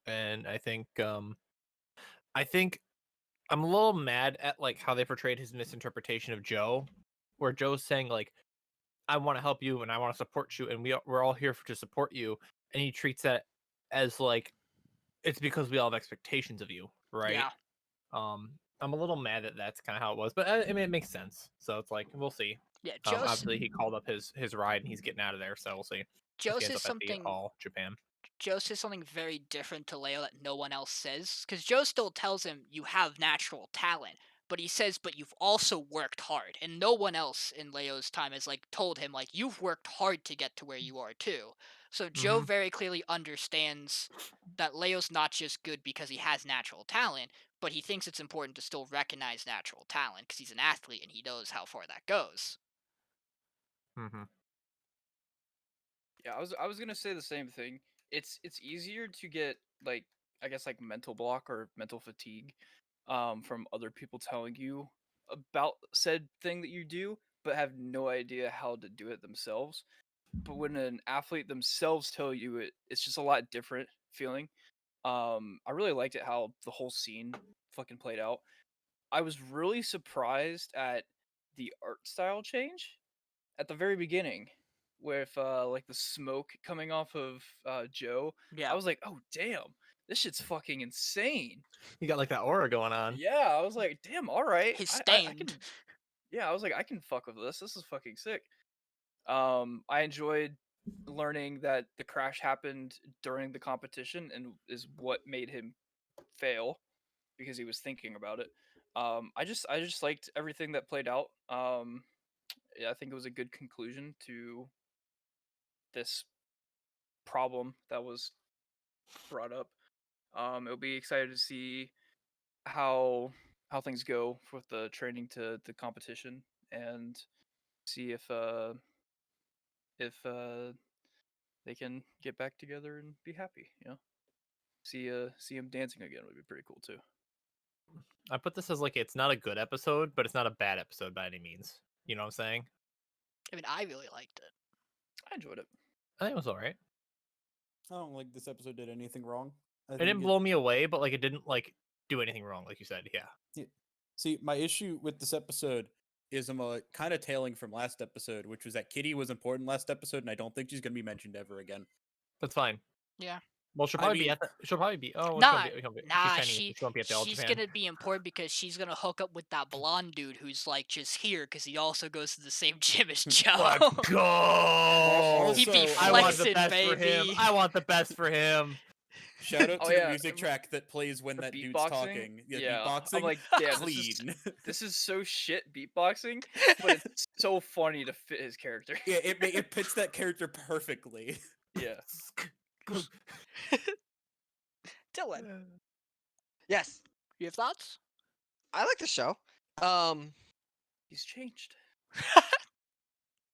And I think I'm a little mad at like how they portrayed his misinterpretation of Joe, where Joe's saying like, I want to help you and I want to support you and we're all here to support you, and he treats that as like it's because we all have expectations of you, right? Yeah. I'm a little mad that that's kind of how it was, but I mean it makes sense. So it's like we'll see. Yeah, Joe Obviously he called up his ride and he's getting out of there, so we'll see if he ends says up at the something All Japan. Joe says something very different to Leo that no one else says. Because Joe still tells him, you have natural talent. but he says, but you've also worked hard, and no one else in Leo's time has like told him like you've worked hard to get to where you are too. So Joe very clearly understands that Leo's not just good because he has natural talent, but he thinks it's important to still recognize natural talent because he's an athlete and he knows how far that goes. Mm-hmm. Yeah, I was gonna say the same thing. It's easier to get like I guess like mental block or mental fatigue from other people telling you about said thing that you do, but have no idea how to do it themselves. But when an athlete themselves tell you it, it's just a lot different feeling. I really liked it how the whole scene fucking played out. I was really surprised at the art style change at the very beginning with like the smoke coming off of Joe. Yeah. I was like, "Oh damn. This shit's fucking insane." You got like that aura going on. Yeah, I was like, "Damn, all right. He's I stained. can." Yeah, I was like, "I can fuck with this. This is fucking sick." I enjoyed learning that the crash happened during the competition and is what made him fail because he was thinking about it. I just liked everything that played out. Yeah, I think it was a good conclusion to this problem that was brought up. It'll be excited to see how things go with the training to the competition and see if they can get back together and be happy. You know, see him dancing again would be pretty cool too. I put this as like it's not a good episode, but it's not a bad episode by any means. You know what I'm saying? I mean, I really liked it. I enjoyed it. I think it was all right. I don't like this episode did anything wrong. I It think didn't blow me away, but like it didn't like do anything wrong, like you said. Yeah. See, my issue with this episode is I'm kind of tailing from last episode, which was that Kitty was important last episode, and I don't think she's gonna be mentioned ever again. That's fine. Yeah. Well, she'll I probably be mean- at the. She'll probably be. Oh, Nah, she's nah, Chinese. She won't be at the All she's Japan. gonna be important because she's gonna hook up with that blonde dude who's like just here because he also goes to the same gym as Joe. Let's go! He be Also, I want the flexing, best for him. baby. I want the best for him. Shout out Oh, to yeah, the music track that plays when the that dude's beatboxing? talking. Yeah, beatboxing. I'm like, damn, clean. This is so shit beatboxing, but it's so funny to fit his character. Yeah, it fits that character perfectly. Yeah. Dylan, Yes, you have thoughts? I like the show. He's changed.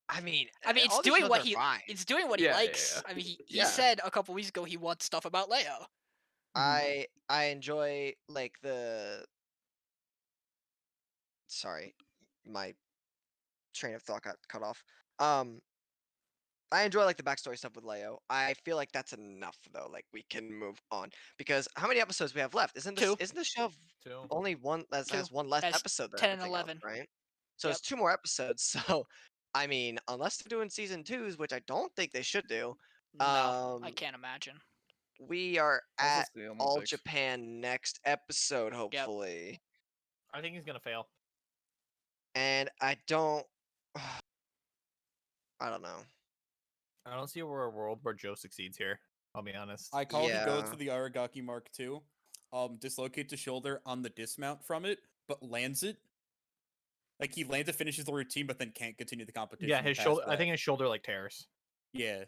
I mean, I mean, it's all the doing shows what are he fine. it's doing what Yeah, he yeah, likes. yeah. I mean, he Yeah. said a couple weeks ago he wants stuff about Leo. I enjoy like the. Sorry, my train of thought got cut off. I enjoy like the backstory stuff with Leo. I feel like that's enough though. Like we can move on because how many episodes we have left? Two. Isn't the show Two. only one that Two. has one less Has episode than 10 and everything else, 11. right? So Yep. it's two more episodes. So I mean, unless they're doing season twos, which I don't think they should do, No, I um, can't imagine. we are Unless at it's the All Olympics. Japan next episode, hopefully. I think he's gonna fail. And I don't. I don't know. I don't see a world where Joe succeeds here. I'll be honest. I call he goes Yeah. for the Aragaki Mark II, dislocates the shoulder on the dismount from it, but lands it. Like he lands it, finishes the routine, but then can't continue the competition. Yeah, his past shoulder. I that. think his shoulder like tears. Yeah.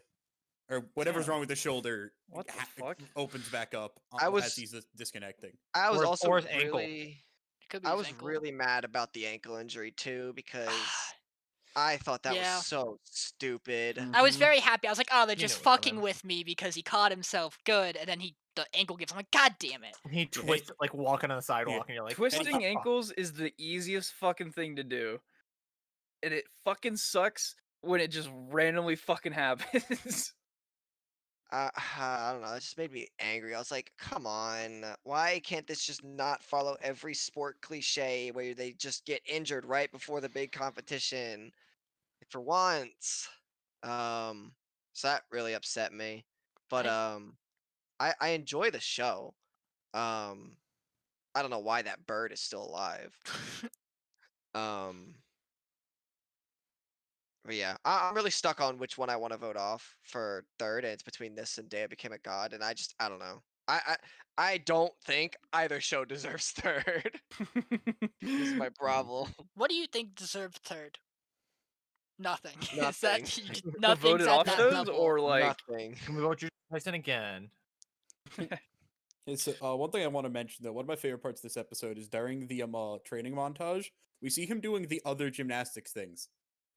Or whatever's Damn. wrong with the shoulder What the fuck? opens back up I was- as he's disconnecting. I was Or his- also or his ankle. really. It could be I his was ankle. really mad about the ankle injury too because I thought that Yeah. was so stupid. I was Mhm. very happy. I was like, oh, they're You just knew it was fucking coming. with me because he caught himself good, and then the ankle gives. I'm like, god damn it. He twists like walking on the sidewalk, and you're like, Twisting "What the fuck?" ankles is the easiest fucking thing to do. And it fucking sucks when it just randomly fucking happens. I don't know. It just made me angry. I was like, come on. Why can't this just not follow every sport cliche where they just get injured right before the big competition? Like, for once. So that really upset me. But I enjoy the show. I don't know why that bird is still alive. But yeah, I'm really stuck on which one I want to vote off for third, and it's between this and Day I Became a God, and I don't know. I I don't think either show deserves third. This is my problem. What do you think deserved third? Nothing. Is Nothing. that The nothing's voted at off that shows level? or like Nothing. Can we vote your Tyson again? It's one thing I want to mention though. One of my favorite parts of this episode is during the training montage. We see him doing the other gymnastics things,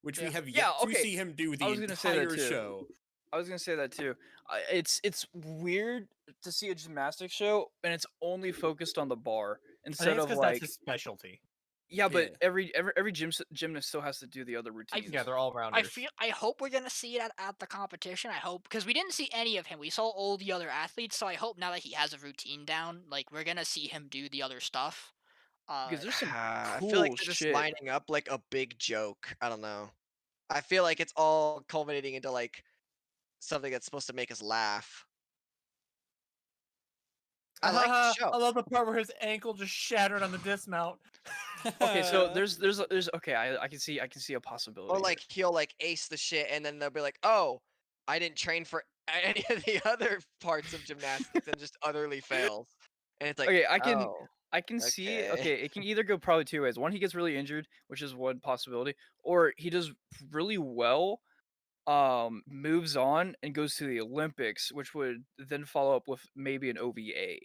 which we Yeah. have yet Yeah, to okay. see him do I the was gonna say that entire too. show. I was gonna say that too. It's weird to see a gymnastics show and it's only focused on the bar I think instead it's of because that's like his specialty. yeah, but Yeah. every gymnast still has to do the other routines. Yeah, they're all I rounders. hope we're gonna see it at the competition. I hope because we didn't see any of him. We saw all the other athletes, so I hope now that he has a routine down, like we're gonna see him do the other stuff. Because there's some I feel like cool they're just shit. lining up like a big joke. I don't know. I feel like it's all culminating into like something that's supposed to make us laugh. I like the show. I love the part where his ankle just shattered on the dismount. Okay, so there's okay, I can see a possibility. Or here. like he'll like ace the shit and then they'll be like, "Oh, I didn't train for any of the other parts of gymnastics and just utterly fails." And it's like, Okay, "Oh, I can see okay." okay, it can either go probably two ways. One, he gets really injured, which is one possibility, or he does really well, moves on and goes to the Olympics, which would then follow up with maybe an OVA.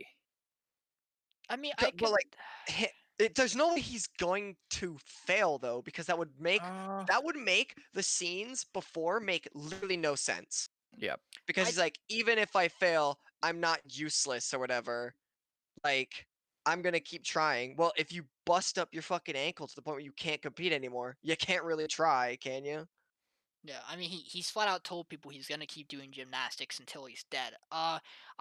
I mean, But, I could. like, there's no way he's going to fail though, because that would make the scenes before make literally no sense. Yeah. Because I- he's like, even if I fail, I'm not useless or whatever. Like, I'm gonna keep trying. Well, if you bust up your fucking ankle to the point where you can't compete anymore, you can't really try, can you? Yeah, I mean, he's flat out told people he's gonna keep doing gymnastics until he's dead. I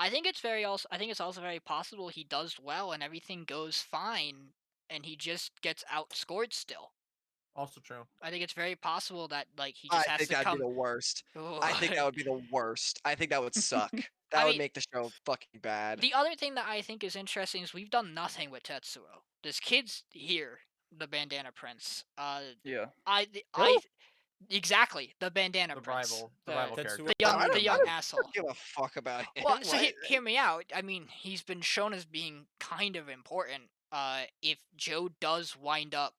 think it's also very possible he does well and everything goes fine, and he just gets outscored still. Also true. I think it's very possible that like he I just has think to that'd be come. the worst. I think that would be the worst. I think that would suck. That I would mean, make the show fucking bad. The other thing that I think is interesting is we've done nothing with Tetsuo. This kid's here, the Bandana Prince. Yeah. Who? Exactly the Bandana The Prince. rival Tetsuo? character. I The don't young asshole. give a fuck about him. Well, so What? hear me out. I mean, he's been shown as being kind of important. If Joe does wind up,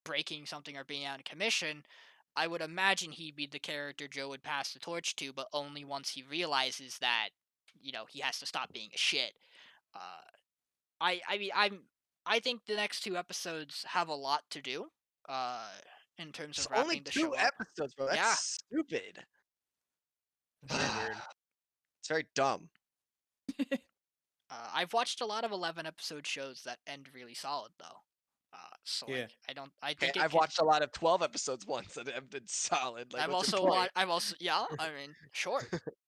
breaking something or being out of commission, I would imagine he'd be the character Joe would pass the torch to, but only once he realizes that, he has to stop being a shit. Uh, I mean, I think the next two episodes have a lot to do. In terms It's of only wrapping the show 2 up. episodes, bro. That's Yeah. stupid. It's very weird. It's very dumb. I've watched a lot of 11-episode shows that end really solid though. So Yeah. like, I don't. I Okay, think I've watched a lot of 12 episodes once that have been solid. Like, I've what's your also point? I've also yeah. I mean, sure.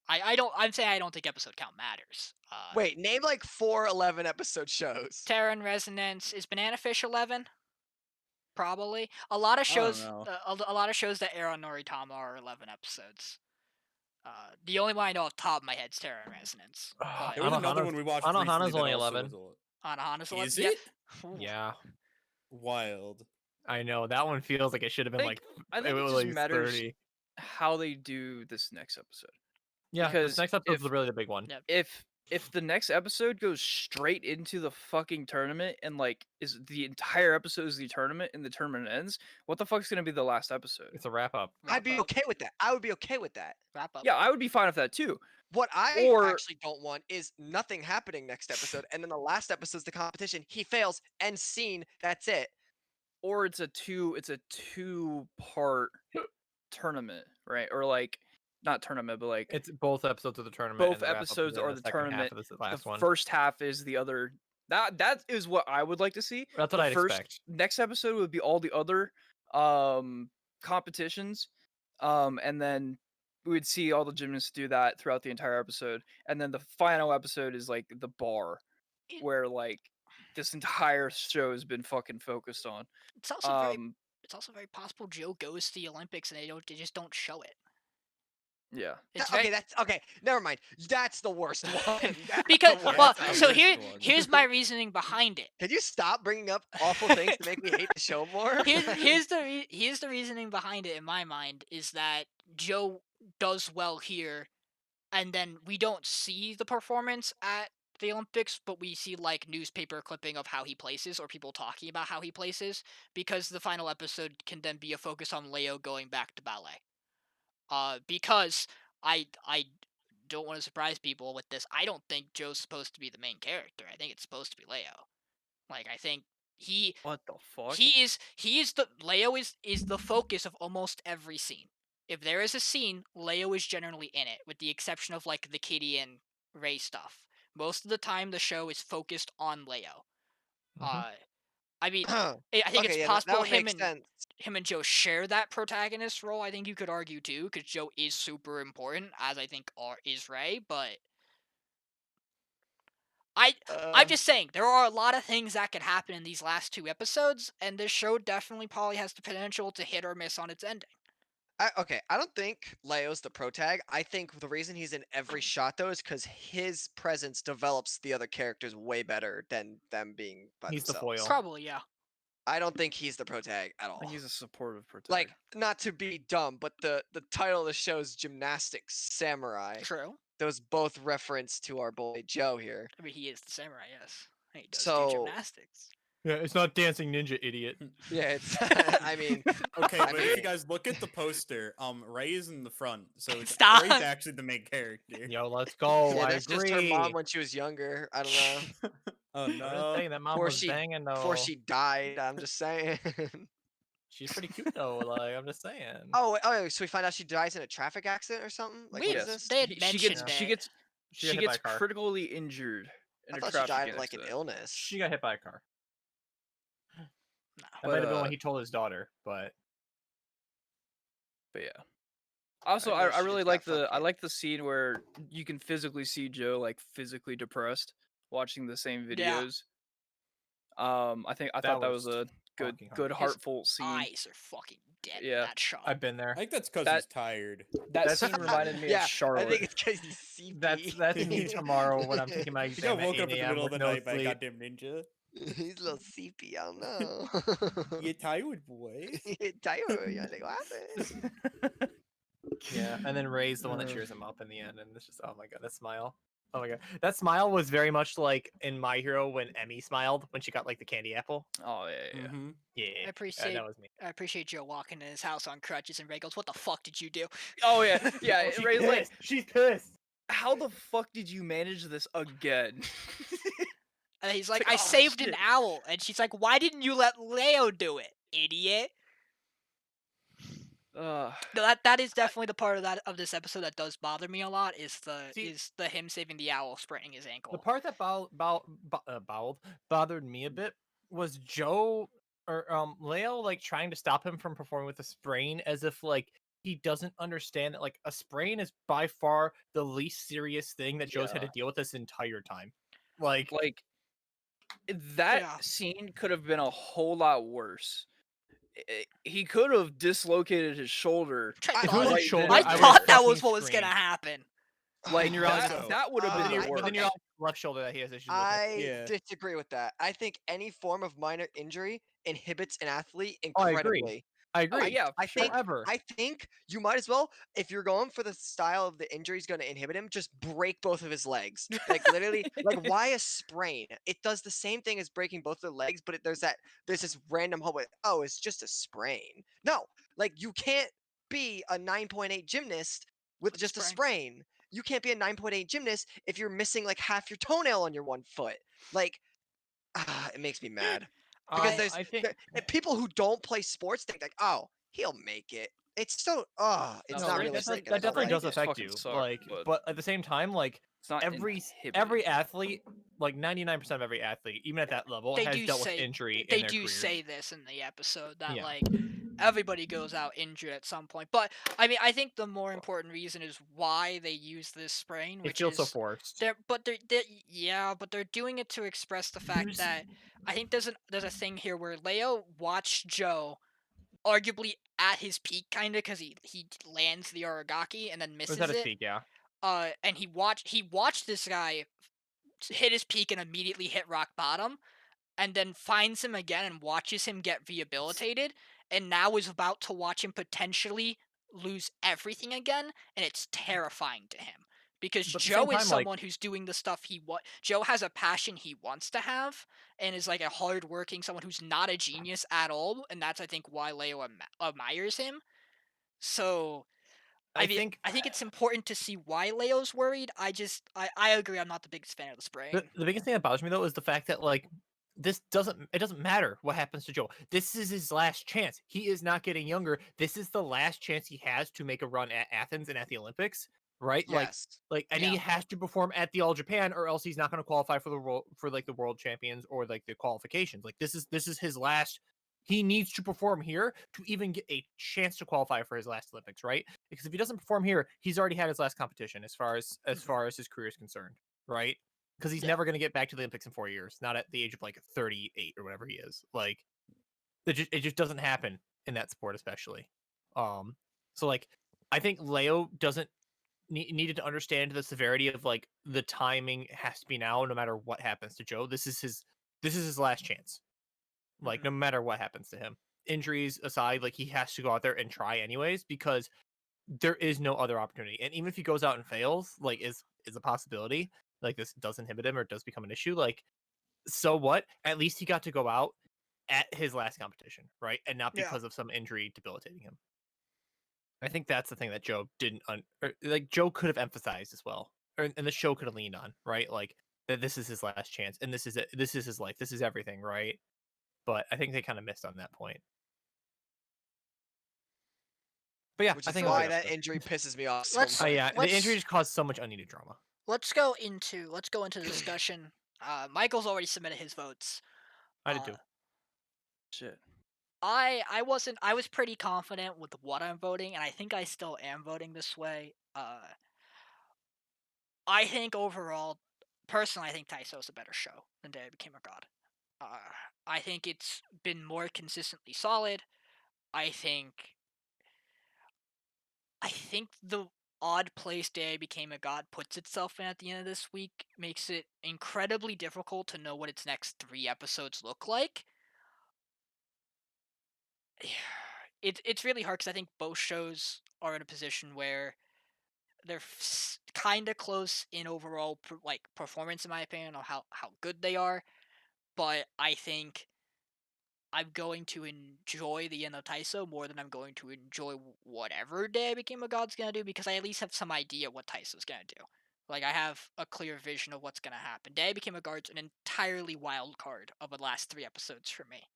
I don't. I'm saying I don't think episode count matters. Wait, name like 4 11-episode shows. Terra and Resonance is Banana Fish 11. Probably a lot of I don't shows. know. A lot of shows that air on Noritama are 11 episodes. The only one I know off the top of my head is Terra and Resonance. But There was another one we watched recently Anohana's that only also 11. was a lot- Anohana's 11. Is Yeah. it? Ooh. Yeah, Wild? I know that one feels like it should have been like I think it it was just like matters 30. how they do this next episode. Yeah, because this next episode's if- really the big one. Yeah. If the next episode goes straight into the fucking tournament and like is the entire episode is the tournament and the tournament ends, what the fuck's gonna be the last episode? It's a wrap up. I'd be okay with that. I would be okay with that. Wrap up. Yeah, I would be fine with that too. What I Or- actually don't want is nothing happening next episode, and then the last episode's the competition. He fails, end scene. That's it. Or it's a two part tournament, right? Or like not tournament, but like It's both episodes of the tournament. both and the wrap-up is episodes in are the the second half tournament. of this last The one. first half is the other. That is what I would like to see. That's what The I'd first- expect. Next episode would be all the other competitions, and then we would see all the gymnasts do that throughout the entire episode, and then the final episode is like the bar, It- where like this entire show has been fucking focused on. It's also very possible Joe goes to the Olympics and they just don't show it. Yeah. It's Okay, very, that's okay. Never mind. That's the worst one. That's because the worst well, That's so the here worst one. here's my reasoning behind it. Can you stop bringing up awful things to make me hate the show more? Here's the reasoning behind it in my mind is that Joe does well here, and then we don't see the performance at the Olympics, but we see like newspaper clipping of how he places or people talking about how he places, because the final episode can then be a focus on Leo going back to ballet. Because I don't want to surprise people with this. I don't think Joe's supposed to be the main character. I think it's supposed to be Leo. Like, I think he What the fuck? he is the Leo is the focus of almost every scene. If there is a scene, Leo is generally in it, with the exception of like the Kitty and Ray stuff. Most of the time, the show is focused on Leo. Mhm. I mean, I think it's Okay, yeah, that possible would make sense. him and Joe share that protagonist role. I think you could argue too, because Joe is super important, as I think is Ray. But I'm Uh, just saying there are a lot of things that could happen in these last 2 episodes, and this show definitely probably has the potential to hit or miss on its ending. okay, I don't think Leo's the protag. I think the reason he's in every shot though is because his presence develops the other characters way better than them being by He's the themselves. foil. Probably, yeah. I don't think he's the protag at I all. think he's a supportive protag. Like, not to be dumb, but the title of the show is Gymnastics Samurai. True. Those both reference to our boy Joe here. I mean, he is the samurai, yes. He does do So- gymnastics. Yeah, it's not dancing ninja, idiot. Yeah, it's. I mean, Okay, I but if mean- you guys look at the poster, Ray is in the front, so it's Stop. Ray's actually the main character. Yo, let's go. yeah, I that's agree. just her mom when she was younger. I don't know. Oh I'm just no! saying that mom Before was she- banging though. Before she died, I'm just saying. She's pretty cute though. Like I'm just saying. oh, so we find out she dies in a traffic accident or something? Like, what is Yes, this? they had she mentioned gets she it. gets She she got hit by gets a car. critically injured in I a thought she traffic died of like an accident. illness. She got hit by a car. No. That might have been But, what he told his daughter, but yeah. Also, I know I she really just like got the fucking- like the scene where you can physically see Joe like physically depressed watching the same Yeah. videos. I That thought that was was a good fucking good hard. heartful scene. Eyes are fucking dead in Yeah. that shot. I've been there. I think that's because That- he's tired. That That's- scene reminded me Yeah, of Charlotte. I think it's because he's CP. That's me tomorrow when I'm taking my He got exam at woken 8 up in the a.m. middle of with the no night by a sleep. goddamn ninja. He's a little CP. I don't know. You tired, boy? You tired? You're like, what happened? Yeah, and then Ray's the one that cheers him up in the end, and it's just oh my god, that smile. Oh my god, that smile was very much like in My Hero when Emmy smiled when she got like the candy apple. Oh yeah. Mm-hmm. Yeah, I appreciate that was me. I appreciate Joe walking in his house on crutches, and Ray goes, "What the fuck did you do?" Oh yeah, yeah. Oh, she's Ray's like, pissed. She's pissed. how the fuck did you manage this again? And he's like, like, "I "Oh, saved an shit." owl," and she's like, "Why didn't you let Leo do it, idiot?" No, that is definitely the part of this episode that does bother me a lot. Is the him saving the owl spraining his ankle. The part that bothered me a bit was Joe or Leo like trying to stop him from performing with a sprain, as if like he doesn't understand that like a sprain is by far the least serious thing that Joe's had to Yeah. deal with this entire time. Like Like that Yeah. scene could have been a whole lot worse. He could have dislocated his shoulder. Which I If it thought, was a right shoulder, then I and I would've thought there. that was fucking what was gonna screamed. happen. Like then you're like, that would have been I- worse. but then you're like left shoulder that he has issues with. I Yeah. disagree with that. I think any form of minor injury inhibits an athlete Oh, I agree. incredibly. I agree. yeah, I think Forever. I think you might as well, if you're going for the style of the injury is going to inhibit him, just break both of his legs. Like literally, like why a sprain? It does the same thing as breaking both their legs, but there's this random hope. Oh, it's just a sprain. No, like you can't be a 9.8 gymnast with just a sprain. You can't be a 9.8 gymnast if you're missing like half your toenail on your one foot. Like, it makes me mad. Because there's I think people who don't play sports think like, oh, he'll make it. It's so it's No, not right, realistic. that definitely does It's affect fucking you. suck, Like, but- but at the same time, like It's not every inhibiting. athlete, like 99% of every athlete, even at that level, They has do dealt say- with injury. They in their do careers. say this in the episode that Yeah. like everybody goes out injured at some point. But I mean, I think the more important reason is why they use this sprain, It which feels is so forced. but they're doing it to express the fact that I think there's a thing here where Leo watched Joe, arguably at his peak, kind of, because he lands the Aragaki and then It misses was at his it. peak, yeah. And he watched this guy hit his peak and immediately hit rock bottom, and then finds him again and watches him get rehabilitated, and now is about to watch him potentially lose everything again, and it's terrifying to him because But at the Joe same is time, like- someone who's doing the stuff Joe has a passion he wants to have, and is like a hardworking someone who's not a genius at all, and that's I think why Leo admires him. So I think it's important to see why Leo's worried. I agree. I'm not the biggest fan of the spraying. The biggest thing that bothers me though is the fact that like it doesn't matter what happens to Joe. This is his last chance. He is not getting younger. This is the last chance he has to make a run at Athens and at the Olympics, right? Yes. And he has to perform at the All Japan, or else he's not going to qualify for the world champions or like the qualifications. Like this is his last. He needs to perform here to even get a chance to qualify for his last Olympics, right? Because if he doesn't perform here, he's already had his last competition as far as his career is concerned, right? Because he's never going to get back to the Olympics in 4 years, not at the age of like 38 or whatever he is. Like it just doesn't happen in that sport, especially. So like I think Leo doesn't needed to understand the severity of like the timing has to be now, no matter what happens to Joe. This is his last chance. Like no matter what happens to him, injuries aside, like he has to go out there and try anyways because there is no other opportunity. And even if he goes out and fails, like is a possibility. Like this does inhibit him or does become an issue. Like so what? At least he got to go out at his last competition, right? And not because of some injury debilitating him. I think that's the thing that Joe didn't like Joe could have emphasized as well, and the show could have leaned on, right? Like that this is his last chance, and this is it. This is his life. This is everything, right? But I think they kind of missed on that point. But yeah, Which I is think why that injury pisses me off so Let's- much. yeah, the injury just caused so much unneeded drama. Let's go into the discussion. Michael's already submitted his votes. I did too. Shit. I was pretty confident with what I'm voting, and I think I still am voting this way. I think overall, personally, I think Taiso's a better show than Day I Became a God. I think it's been more consistently solid. I think the odd place Day I Became a God puts itself in at the end of this week makes it incredibly difficult to know what its next 3 episodes look like. It's really hard because I think both shows are in a position where they're kind of close in overall performance, in my opinion, on how good they are. But I think I'm going to enjoy the end of Taiso more than I'm going to enjoy whatever Day I Became a God's gonna do, because I at least have some idea what Taiso's gonna do. Like, I have a clear vision of what's gonna happen. Day I Became a God's an entirely wild card of the last 3 episodes for me.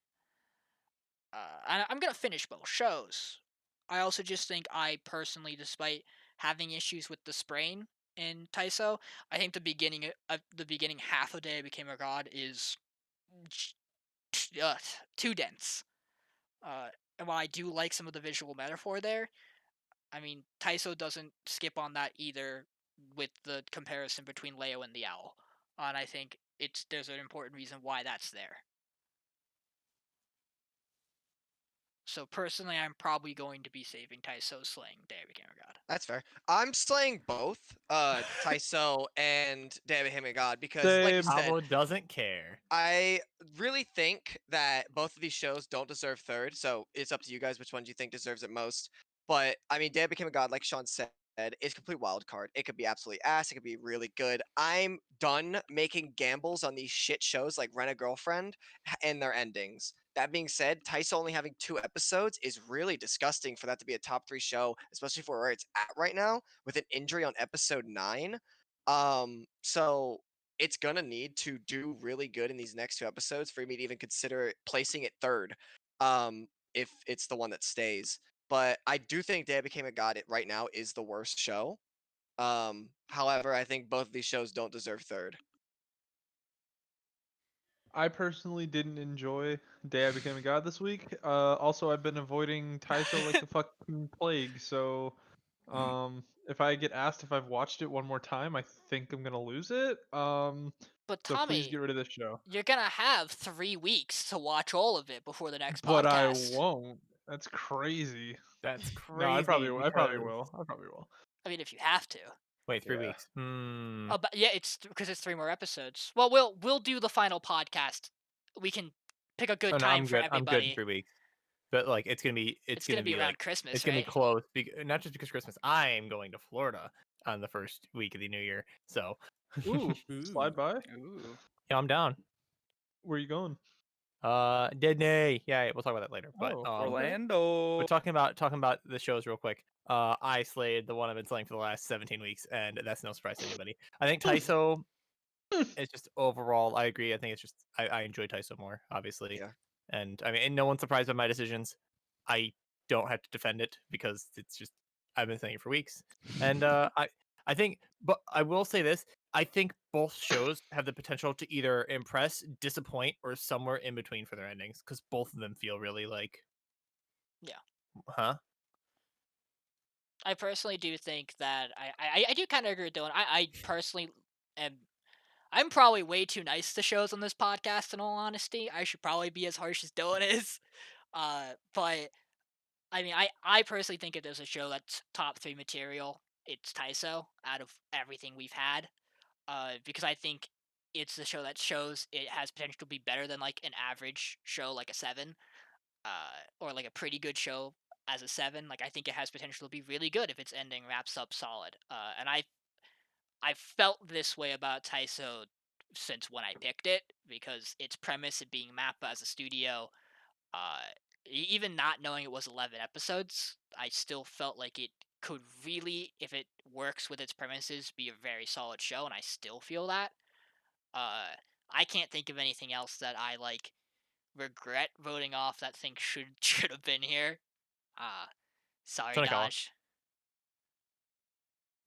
I'm gonna finish both shows. I also just think I personally, despite having issues with the sprain in Taiso, I think the beginning half of Day I Became a God is too dense. And while I do like some of the visual metaphor there, I mean Taiso doesn't skip on that either with the comparison between Leo and the owl. And I think there's an important reason why that's there. So personally, I'm probably going to be saving Taiso slaying Day I Became a God. That's fair. I'm slaying both Taiso and Day I Became a God because, like you Same. said, Pablo doesn't care. I really think that both of these shows don't deserve third, so it's up to you guys which one do you think deserves it most. But I mean, Day I Became a God, like Sean said, is complete wild card. It could be absolutely ass. It could be really good. I'm done making gambles on these shit shows like Rent a Girlfriend and their endings. That being said, Taiso only having 2 episodes is really disgusting for that to be a top 3 show, especially for where it's at right now with an injury on episode 9. So it's gonna need to do really good in these next 2 episodes for me to even consider placing it third, if it's the one that stays. But I do think Day I Became a God right now is the worst show. However, I think both of these shows don't deserve third. I personally didn't enjoy Day I Became a God this week. Also, I've been avoiding Taiso like the fucking plague. So, if I get asked if I've watched it one more time, I think I'm gonna lose it. But So please Tommy, get rid of this show. you're gonna have 3 weeks to watch all of it before the next But I podcast. won't. That's crazy. That's crazy. No, I probably will. because- I probably will. I mean, if you have to. Wait, 3 Yeah. weeks. Hmm. But yeah, it's because it's 3 more episodes. Well, we'll do the final podcast. We can pick a good Oh, no, time I'm for good. I'm good in everybody. 3 weeks. But like, it's gonna be It's gonna be around like, Christmas, it's gonna right? be close. Not just because Christmas. I am going to Florida. on the first week of the new year. So Ooh, Ooh. slide by. Ooh. yeah, I'm down. Where you going? Disney. Yeah, we'll talk about that later. But Oh, Orlando. But talking about the shows real quick. I slayed the one I've been slaying for the last 17 weeks, and that's no surprise to anybody. I think Taiso is just overall. I agree. I think it's just I enjoy Taiso more, obviously. Yeah. And I mean, and no one's surprised by my decisions. I don't have to defend it because it's just I've been saying it for weeks. And I think, but I will say this: I think both shows have the potential to either impress, disappoint, or somewhere in between for their endings because both of them feel really like, Yeah. huh? I personally do think that I do kind of agree with Dylan. I personally I'm probably way too nice to shows on this podcast. In all honesty, I should probably be as harsh as Dylan is. But I mean, I personally think if there's a show that's top 3 material, it's Taiso out of everything we've had. Because I think it's the show that shows it has potential to be better than like an average show, like a 7, or like a pretty good show as a 7. Like I think it has potential to be really good if its ending wraps up solid. And I felt this way about Taiso since when I picked it because its premise of being Mappa as a studio, even not knowing it was 11 episodes, I still felt like it could really, if it works with its premises, be a very solid show, and I still feel that. I can't think of anything else that I like regret voting off that thing should have been here. Sorry, Tonikawa. Dodge.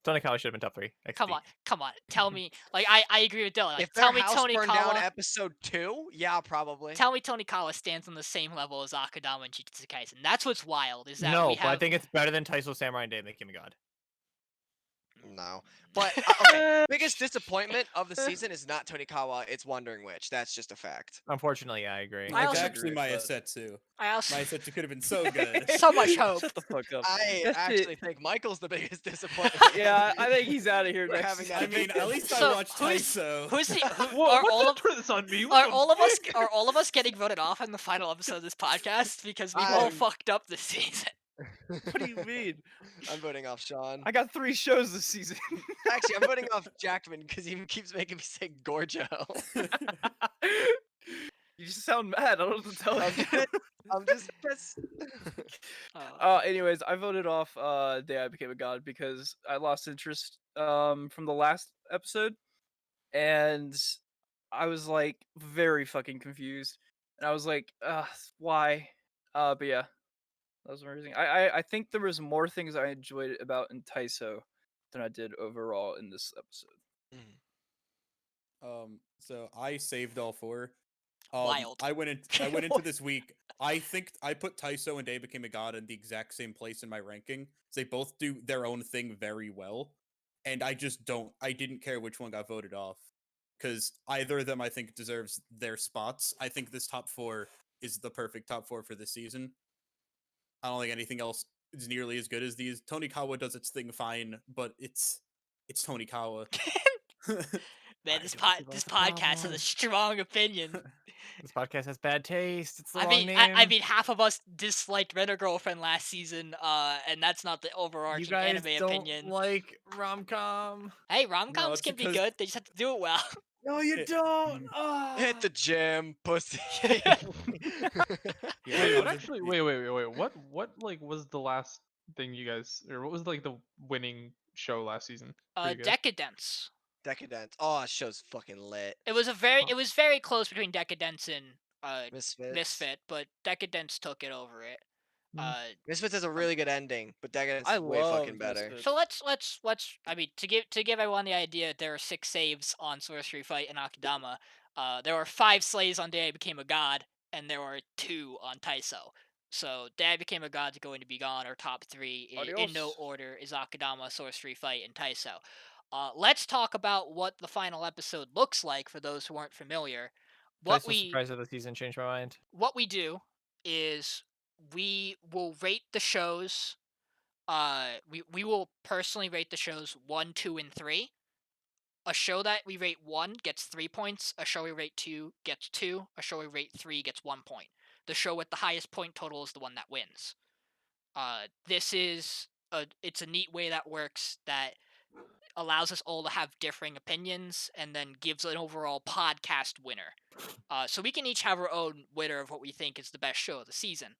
Tonikawa should have been top 3. Come on. Tell me, like I agree with Dylan. Like, If their tell me house burned down Tonikawa. episode 2, yeah, probably. Tell me Tonikawa stands on the same level as Akudama and Jujutsu Kaisen. That's what's wild is that No, we but I have. think it's better than Taiso Samurai and Day of the King of God. No. But okay, biggest disappointment of the season is not Tonikawa, it's Wandering Witch. That's just a fact. Unfortunately, yeah, I agree. I It's also actually agree, Maya but- Setsu. I also Maya Setsu could have been so good. so much hope. Shut the fuck up. I That shit- actually think Michael's the biggest disappointment. Yeah, I think he's out of here For next having that I season. mean, at least I So, watched who's- Taiso. Who's the? Who, Whoa, are what all the of put this on me? are What the all of us fuck? are all of us getting voted off in the final episode of this podcast because we've all I'm- fucked up this season? What do you mean? I'm voting off Sean. I got 3 shows this season. Actually, I'm voting off Jackman because he keeps making me say Gorjo. You just sound mad. I don't know what to tell you. I'm just pissed. Anyways, I voted off Day I Became a God because I lost interest from the last episode, and I was like very fucking confused, and I was like, why? But yeah, that was my reason. I think there was more things I enjoyed about in Taiso than I did overall in this episode. So I saved all 4. Wild. I went into this week. I think I put Taiso and Day Became a God in the exact same place in my ranking. They both do their own thing very well, and I didn't care which one got voted off because either of them I think deserves their spots. I think this top 4 is the perfect top 4 for this season. I don't think anything else is nearly as good as these. Tonikawa does its thing fine, but it's Tonikawa. Man, I this don't see this what's the podcast has a problem. strong opinion. This podcast has bad taste. It's the I wrong mean, name. I mean, half of us disliked Rent a Girlfriend last season, and that's not the you overarching guys anime don't opinion. like rom-com. Hey, rom-coms it's can be because- good. They just have to do it well. No, you It- don't. Hit the gym, pussy. Yeah, Wait, no, what actually? Wait. What like was the last thing you guys, or what was like the winning show last season? for you guys? Decadence. Decadent. Oh, that show's fucking lit. It was very close between Decadence and Misfits. Misfit, but Decadence took it over it. Mm. Misfits has a really good ending, but Decadence I is way love fucking better. Misfits. So let's I mean to give everyone the idea, there are 6 saves on Sorcery Fight and Akudama. There were 5 slays on Day I Became a God, and there were 2 on Taiso. So Day I Became a God's going to be gone. Our top 3 in no Adios. order is Akudama, Sorcery Fight, and Taiso. Let's talk about what the final episode looks like for those who aren't familiar. What surprise of the season changed my mind. What we do is we will rate the shows. We will personally rate the shows 1, 2, and 3. A show that we rate 1 gets 3 points. A show we rate 2 gets 2. A show we rate 3 gets 1 point. The show with the highest point total is the one that wins. This is it's a neat way that works. That allows us all to have differing opinions and then gives an overall podcast winner. So we can each have our own winner of what we think is the best show of the season.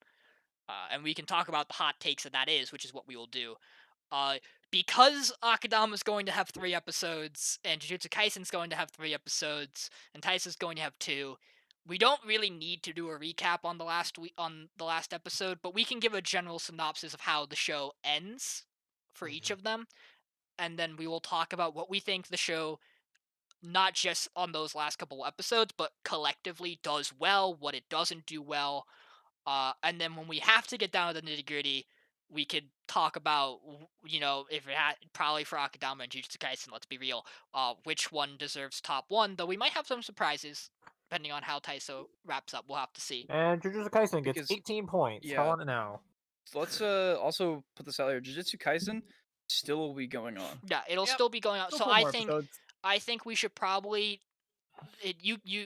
And we can talk about the hot takes that is, which is what we will do. Because Akudama is going to have 3 episodes, and Jujutsu Kaisen's going to have 3 episodes, and Taisa's going to have 2, we don't really need to do a recap on the last episode, but we can give a general synopsis of how the show ends for each of them, and then we will talk about what we think the show, not just on those last couple episodes, but collectively does well, what it doesn't do well, and then when we have to get down to the nitty gritty, we could talk about, if it had, probably for Akudama and Jujutsu Kaisen, let's be real, which one deserves top 1, though we might have some surprises, depending on how Taiso wraps up, we'll have to see. And Jujutsu Kaisen gets Because- 18 points. yeah. Call on it now. Let's also put this out here. Jujutsu Kaisen still will be going on. Yeah, it'll Yep. still be going on, Still so 4 I more think, episodes. we should probably,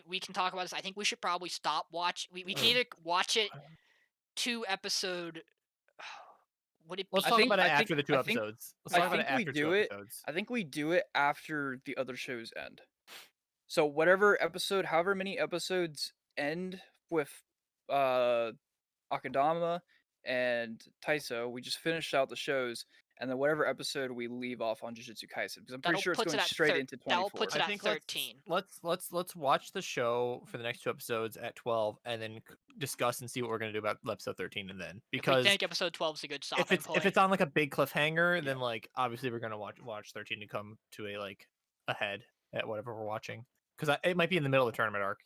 we can talk about this, I think we should probably stop we can either watch it 2 episode, would it be? Let's I talk think- about it I think- after the 2 I think- episodes. Let's I talk about it think we after do 2 it- episodes. I think we do it after the other shows end. So whatever episode, however many episodes end with Akudama and Taiso, we just finish out the shows, and then whatever episode we leave off on Jujutsu Kaisen, because I'm pretty That'll sure it's puts it going at straight thir- into that'll 24. puts it I at think 13. let's watch the show for the next 2 episodes at 12, and then discuss and see what we're gonna do about episode 13, and then If we because think episode 12 is a good stopping if it's on like a big cliffhanger, Yeah. then like obviously we're gonna watch 13 to come to a like ahead at whatever we're watching, because it might be in the middle of the tournament arc,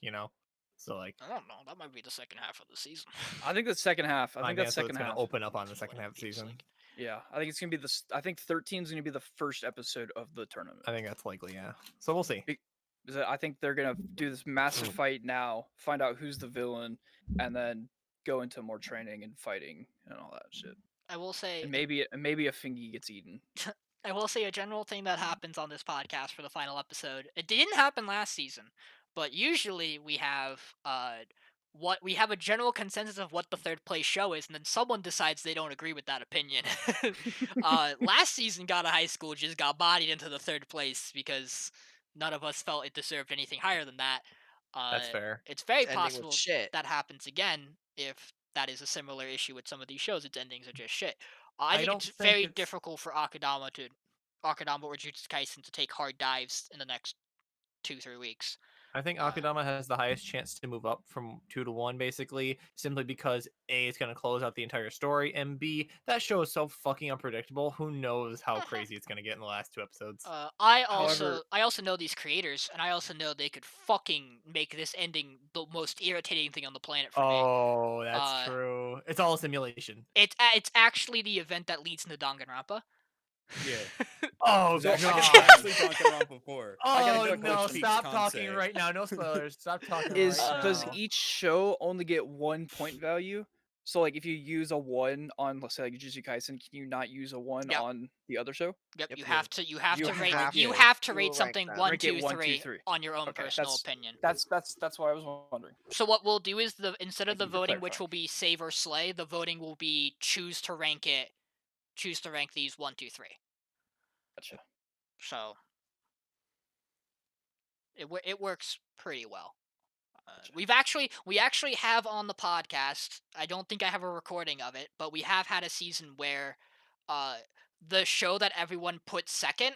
So like, I don't know. That might be the second half of the season. I think that's second half. I my think man, that's so second it's gonna half. open up on the second What it half of the feels season. like. Yeah, I think it's gonna be I think 13 is gonna be the first episode of the tournament. I think that's likely, yeah. So we'll see. Because I think they're gonna do this massive fight now, find out who's the villain, and then go into more training and fighting and all that shit. I will say, And maybe a fingy gets eaten. a general thing that happens on this podcast for the final episode. It didn't happen last season, but usually we have we have a general consensus of what the third place show is, and then someone decides they don't agree with that opinion. Last season, Gotta High School just got bodied into the third place because none of us felt it deserved anything higher than that. That's fair. It's very Ending with possible shit. that happens again if that is a similar issue with some of these shows. Its endings are just shit. I I think don't it's think very it's- difficult for Akudama or Jujutsu Kaisen to take hard dives in the next 2-3 weeks. I think Uh, Akudama has the highest chance to move up from 2 to 1, basically, simply because A, it's going to close out the entire story, and B, that show is so fucking unpredictable. Who knows how crazy it's going to get in the last 2 episodes? I However- also know these creators, and I also know they could fucking make this ending the most irritating thing on the planet for me. Oh, that's true. It's all a simulation. It's actually the event that leads into Danganronpa. Yeah. Oh, So I God. can actually Danganronpa before. I gotta Oh, go to no, Coach stop Pete's talking Kansei. right now. No spoilers. Stop talking Is right does now. each show only get 1 point value? So like if you use a 1 on, let's say, like Jujutsu Kaisen, can you not use a 1 Yep. on the other show? Yep, Yep, you yeah. have to You rate have you to- have to you rate rank something them. 1, Rank it 2, 1, 2, 3 3. on your own Okay, personal that's- opinion. That's why I was wondering. So what we'll do is instead of Thank the you for voting, which clarifying. will be save or slay, the voting will be choose to rank these 1, 2, 3. Gotcha. So it works pretty well. Gotcha. We actually have on the podcast. I don't think I have a recording of it, but we have had a season where the show that everyone put second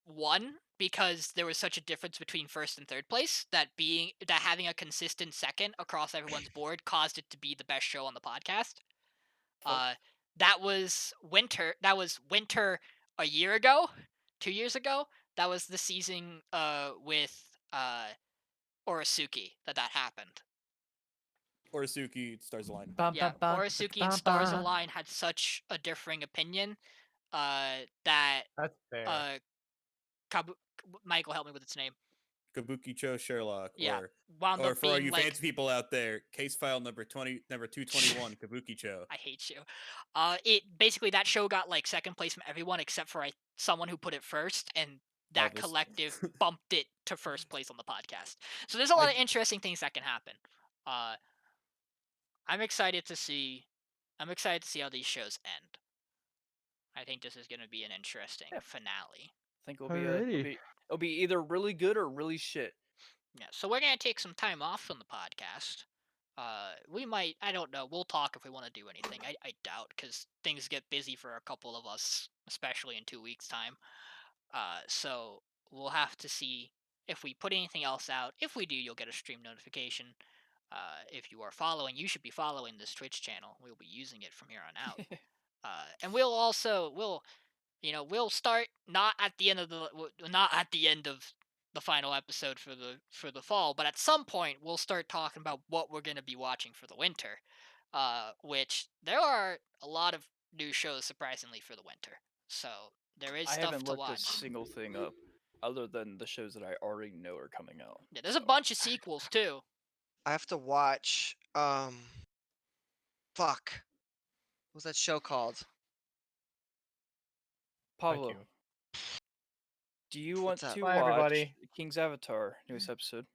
won because there was such a difference between first and third place that having a consistent second across everyone's board caused it to be the best show on the podcast. That was Winter a year ago, 2 years ago. That was the season with Orisuki that happened. Orisuki, Stars Align. Yeah, Orisuki and Stars Align had such a differing opinion that That's fair. Michael, help me with its name. Kabuki Cho Sherlock. Yeah, Or, wound or up for all being you like, fancy people out there, case file number 221, Kabuki Cho. I hate you. It basically, that show got like second place from everyone except for someone who put it first, and that Elvis. collective bumped it to first place on the podcast. So there's a lot of interesting things that can happen. I'm excited to see how these shows end. I think this is going to be an interesting finale. think Alrighty. it'll be either really good or really shit. Yeah, so we're gonna take some time off from the podcast. We might, I don't know. We'll talk if we want to do anything. I doubt, because things get busy for a couple of us, especially in 2 weeks' time. So we'll have to see if we put anything else out. If we do, you'll get a stream notification. If you are following, you should be following this Twitch channel. We'll be using it from here on out. And we'll start not at the end of the final episode for the fall, but at some point we'll start talking about what we're going to be watching for the winter. Which there are a lot of new shows surprisingly for the winter, so there is I stuff haven't to looked a watch. single thing up other than the shows that I already know are coming out. Yeah, there's a so. bunch of sequels too. I have to watch. Fuck. What's that show called? Pablo, you. do you want What's up? to Bye, watch everybody. King's Avatar newest episode?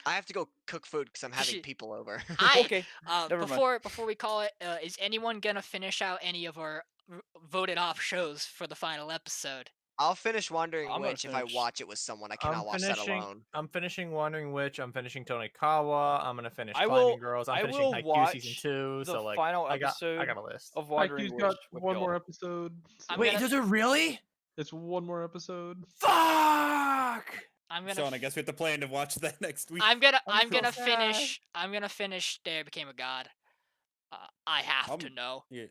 I have to go cook food because I'm having people over. Okay, never mind. Before we call it, is anyone gonna finish out any of our voted off shows for the final episode? I'll finish Wandering I'm gonna Witch if I finish- watch it with someone. I cannot watch that alone. I'm finishing Wandering Witch. I'm finishing Tonikawa. I'm gonna finish I Climbing will- Girls. I'm I finishing will Haikyuu season watch 2. the So like, final I got episode a list. of Wandering Haikyuu's Witch got with one y'all. more episode. I'm Wait, gonna- does it really? It's one more episode. Fuck! I'm gonna. Sean, I guess we have to plan to watch that next week. I'm gonna so finish. I'm gonna finish. There Became a God. I have to know. Yeah.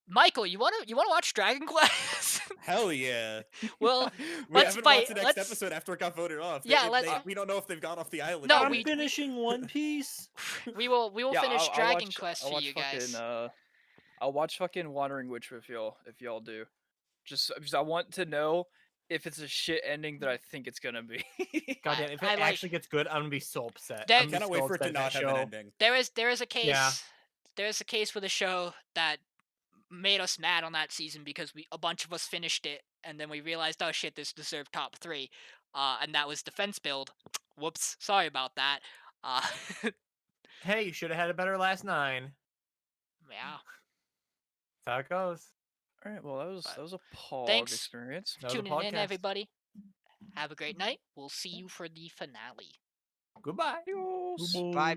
Michael, you wanna watch Dragon Quest? Hell yeah. Well, We let's haven't fight. watched the next episode after it got voted off. Yeah, We don't know if they've gone off the island. No, yet. we- finishing One Piece. We will Yeah, finish I'll Dragon watch- Quest I'll for watch you guys. I'll watch fucking Wandering Witch with y'all if y'all do. Just because I want to know if it's a shit ending that I think it's gonna be. Goddamn, if I it like- actually gets good, I'm gonna be so upset. That- I'm gonna Cannot be wait so for it to upset not that have an show. ending. There is a case. Yeah. There's a case with a show that made us mad on that season because a bunch of us finished it and then we realized, oh shit, this deserved top 3, and that was Defense Build. Whoops, sorry about that. Hey, you should have had a better last 9. Yeah. That's how it goes. All right, well that was a pog Thanks. experience. That was a Tuning in, podcast. everybody. Have a great night. We'll see you for the finale. Goodbye. Adios. Bye.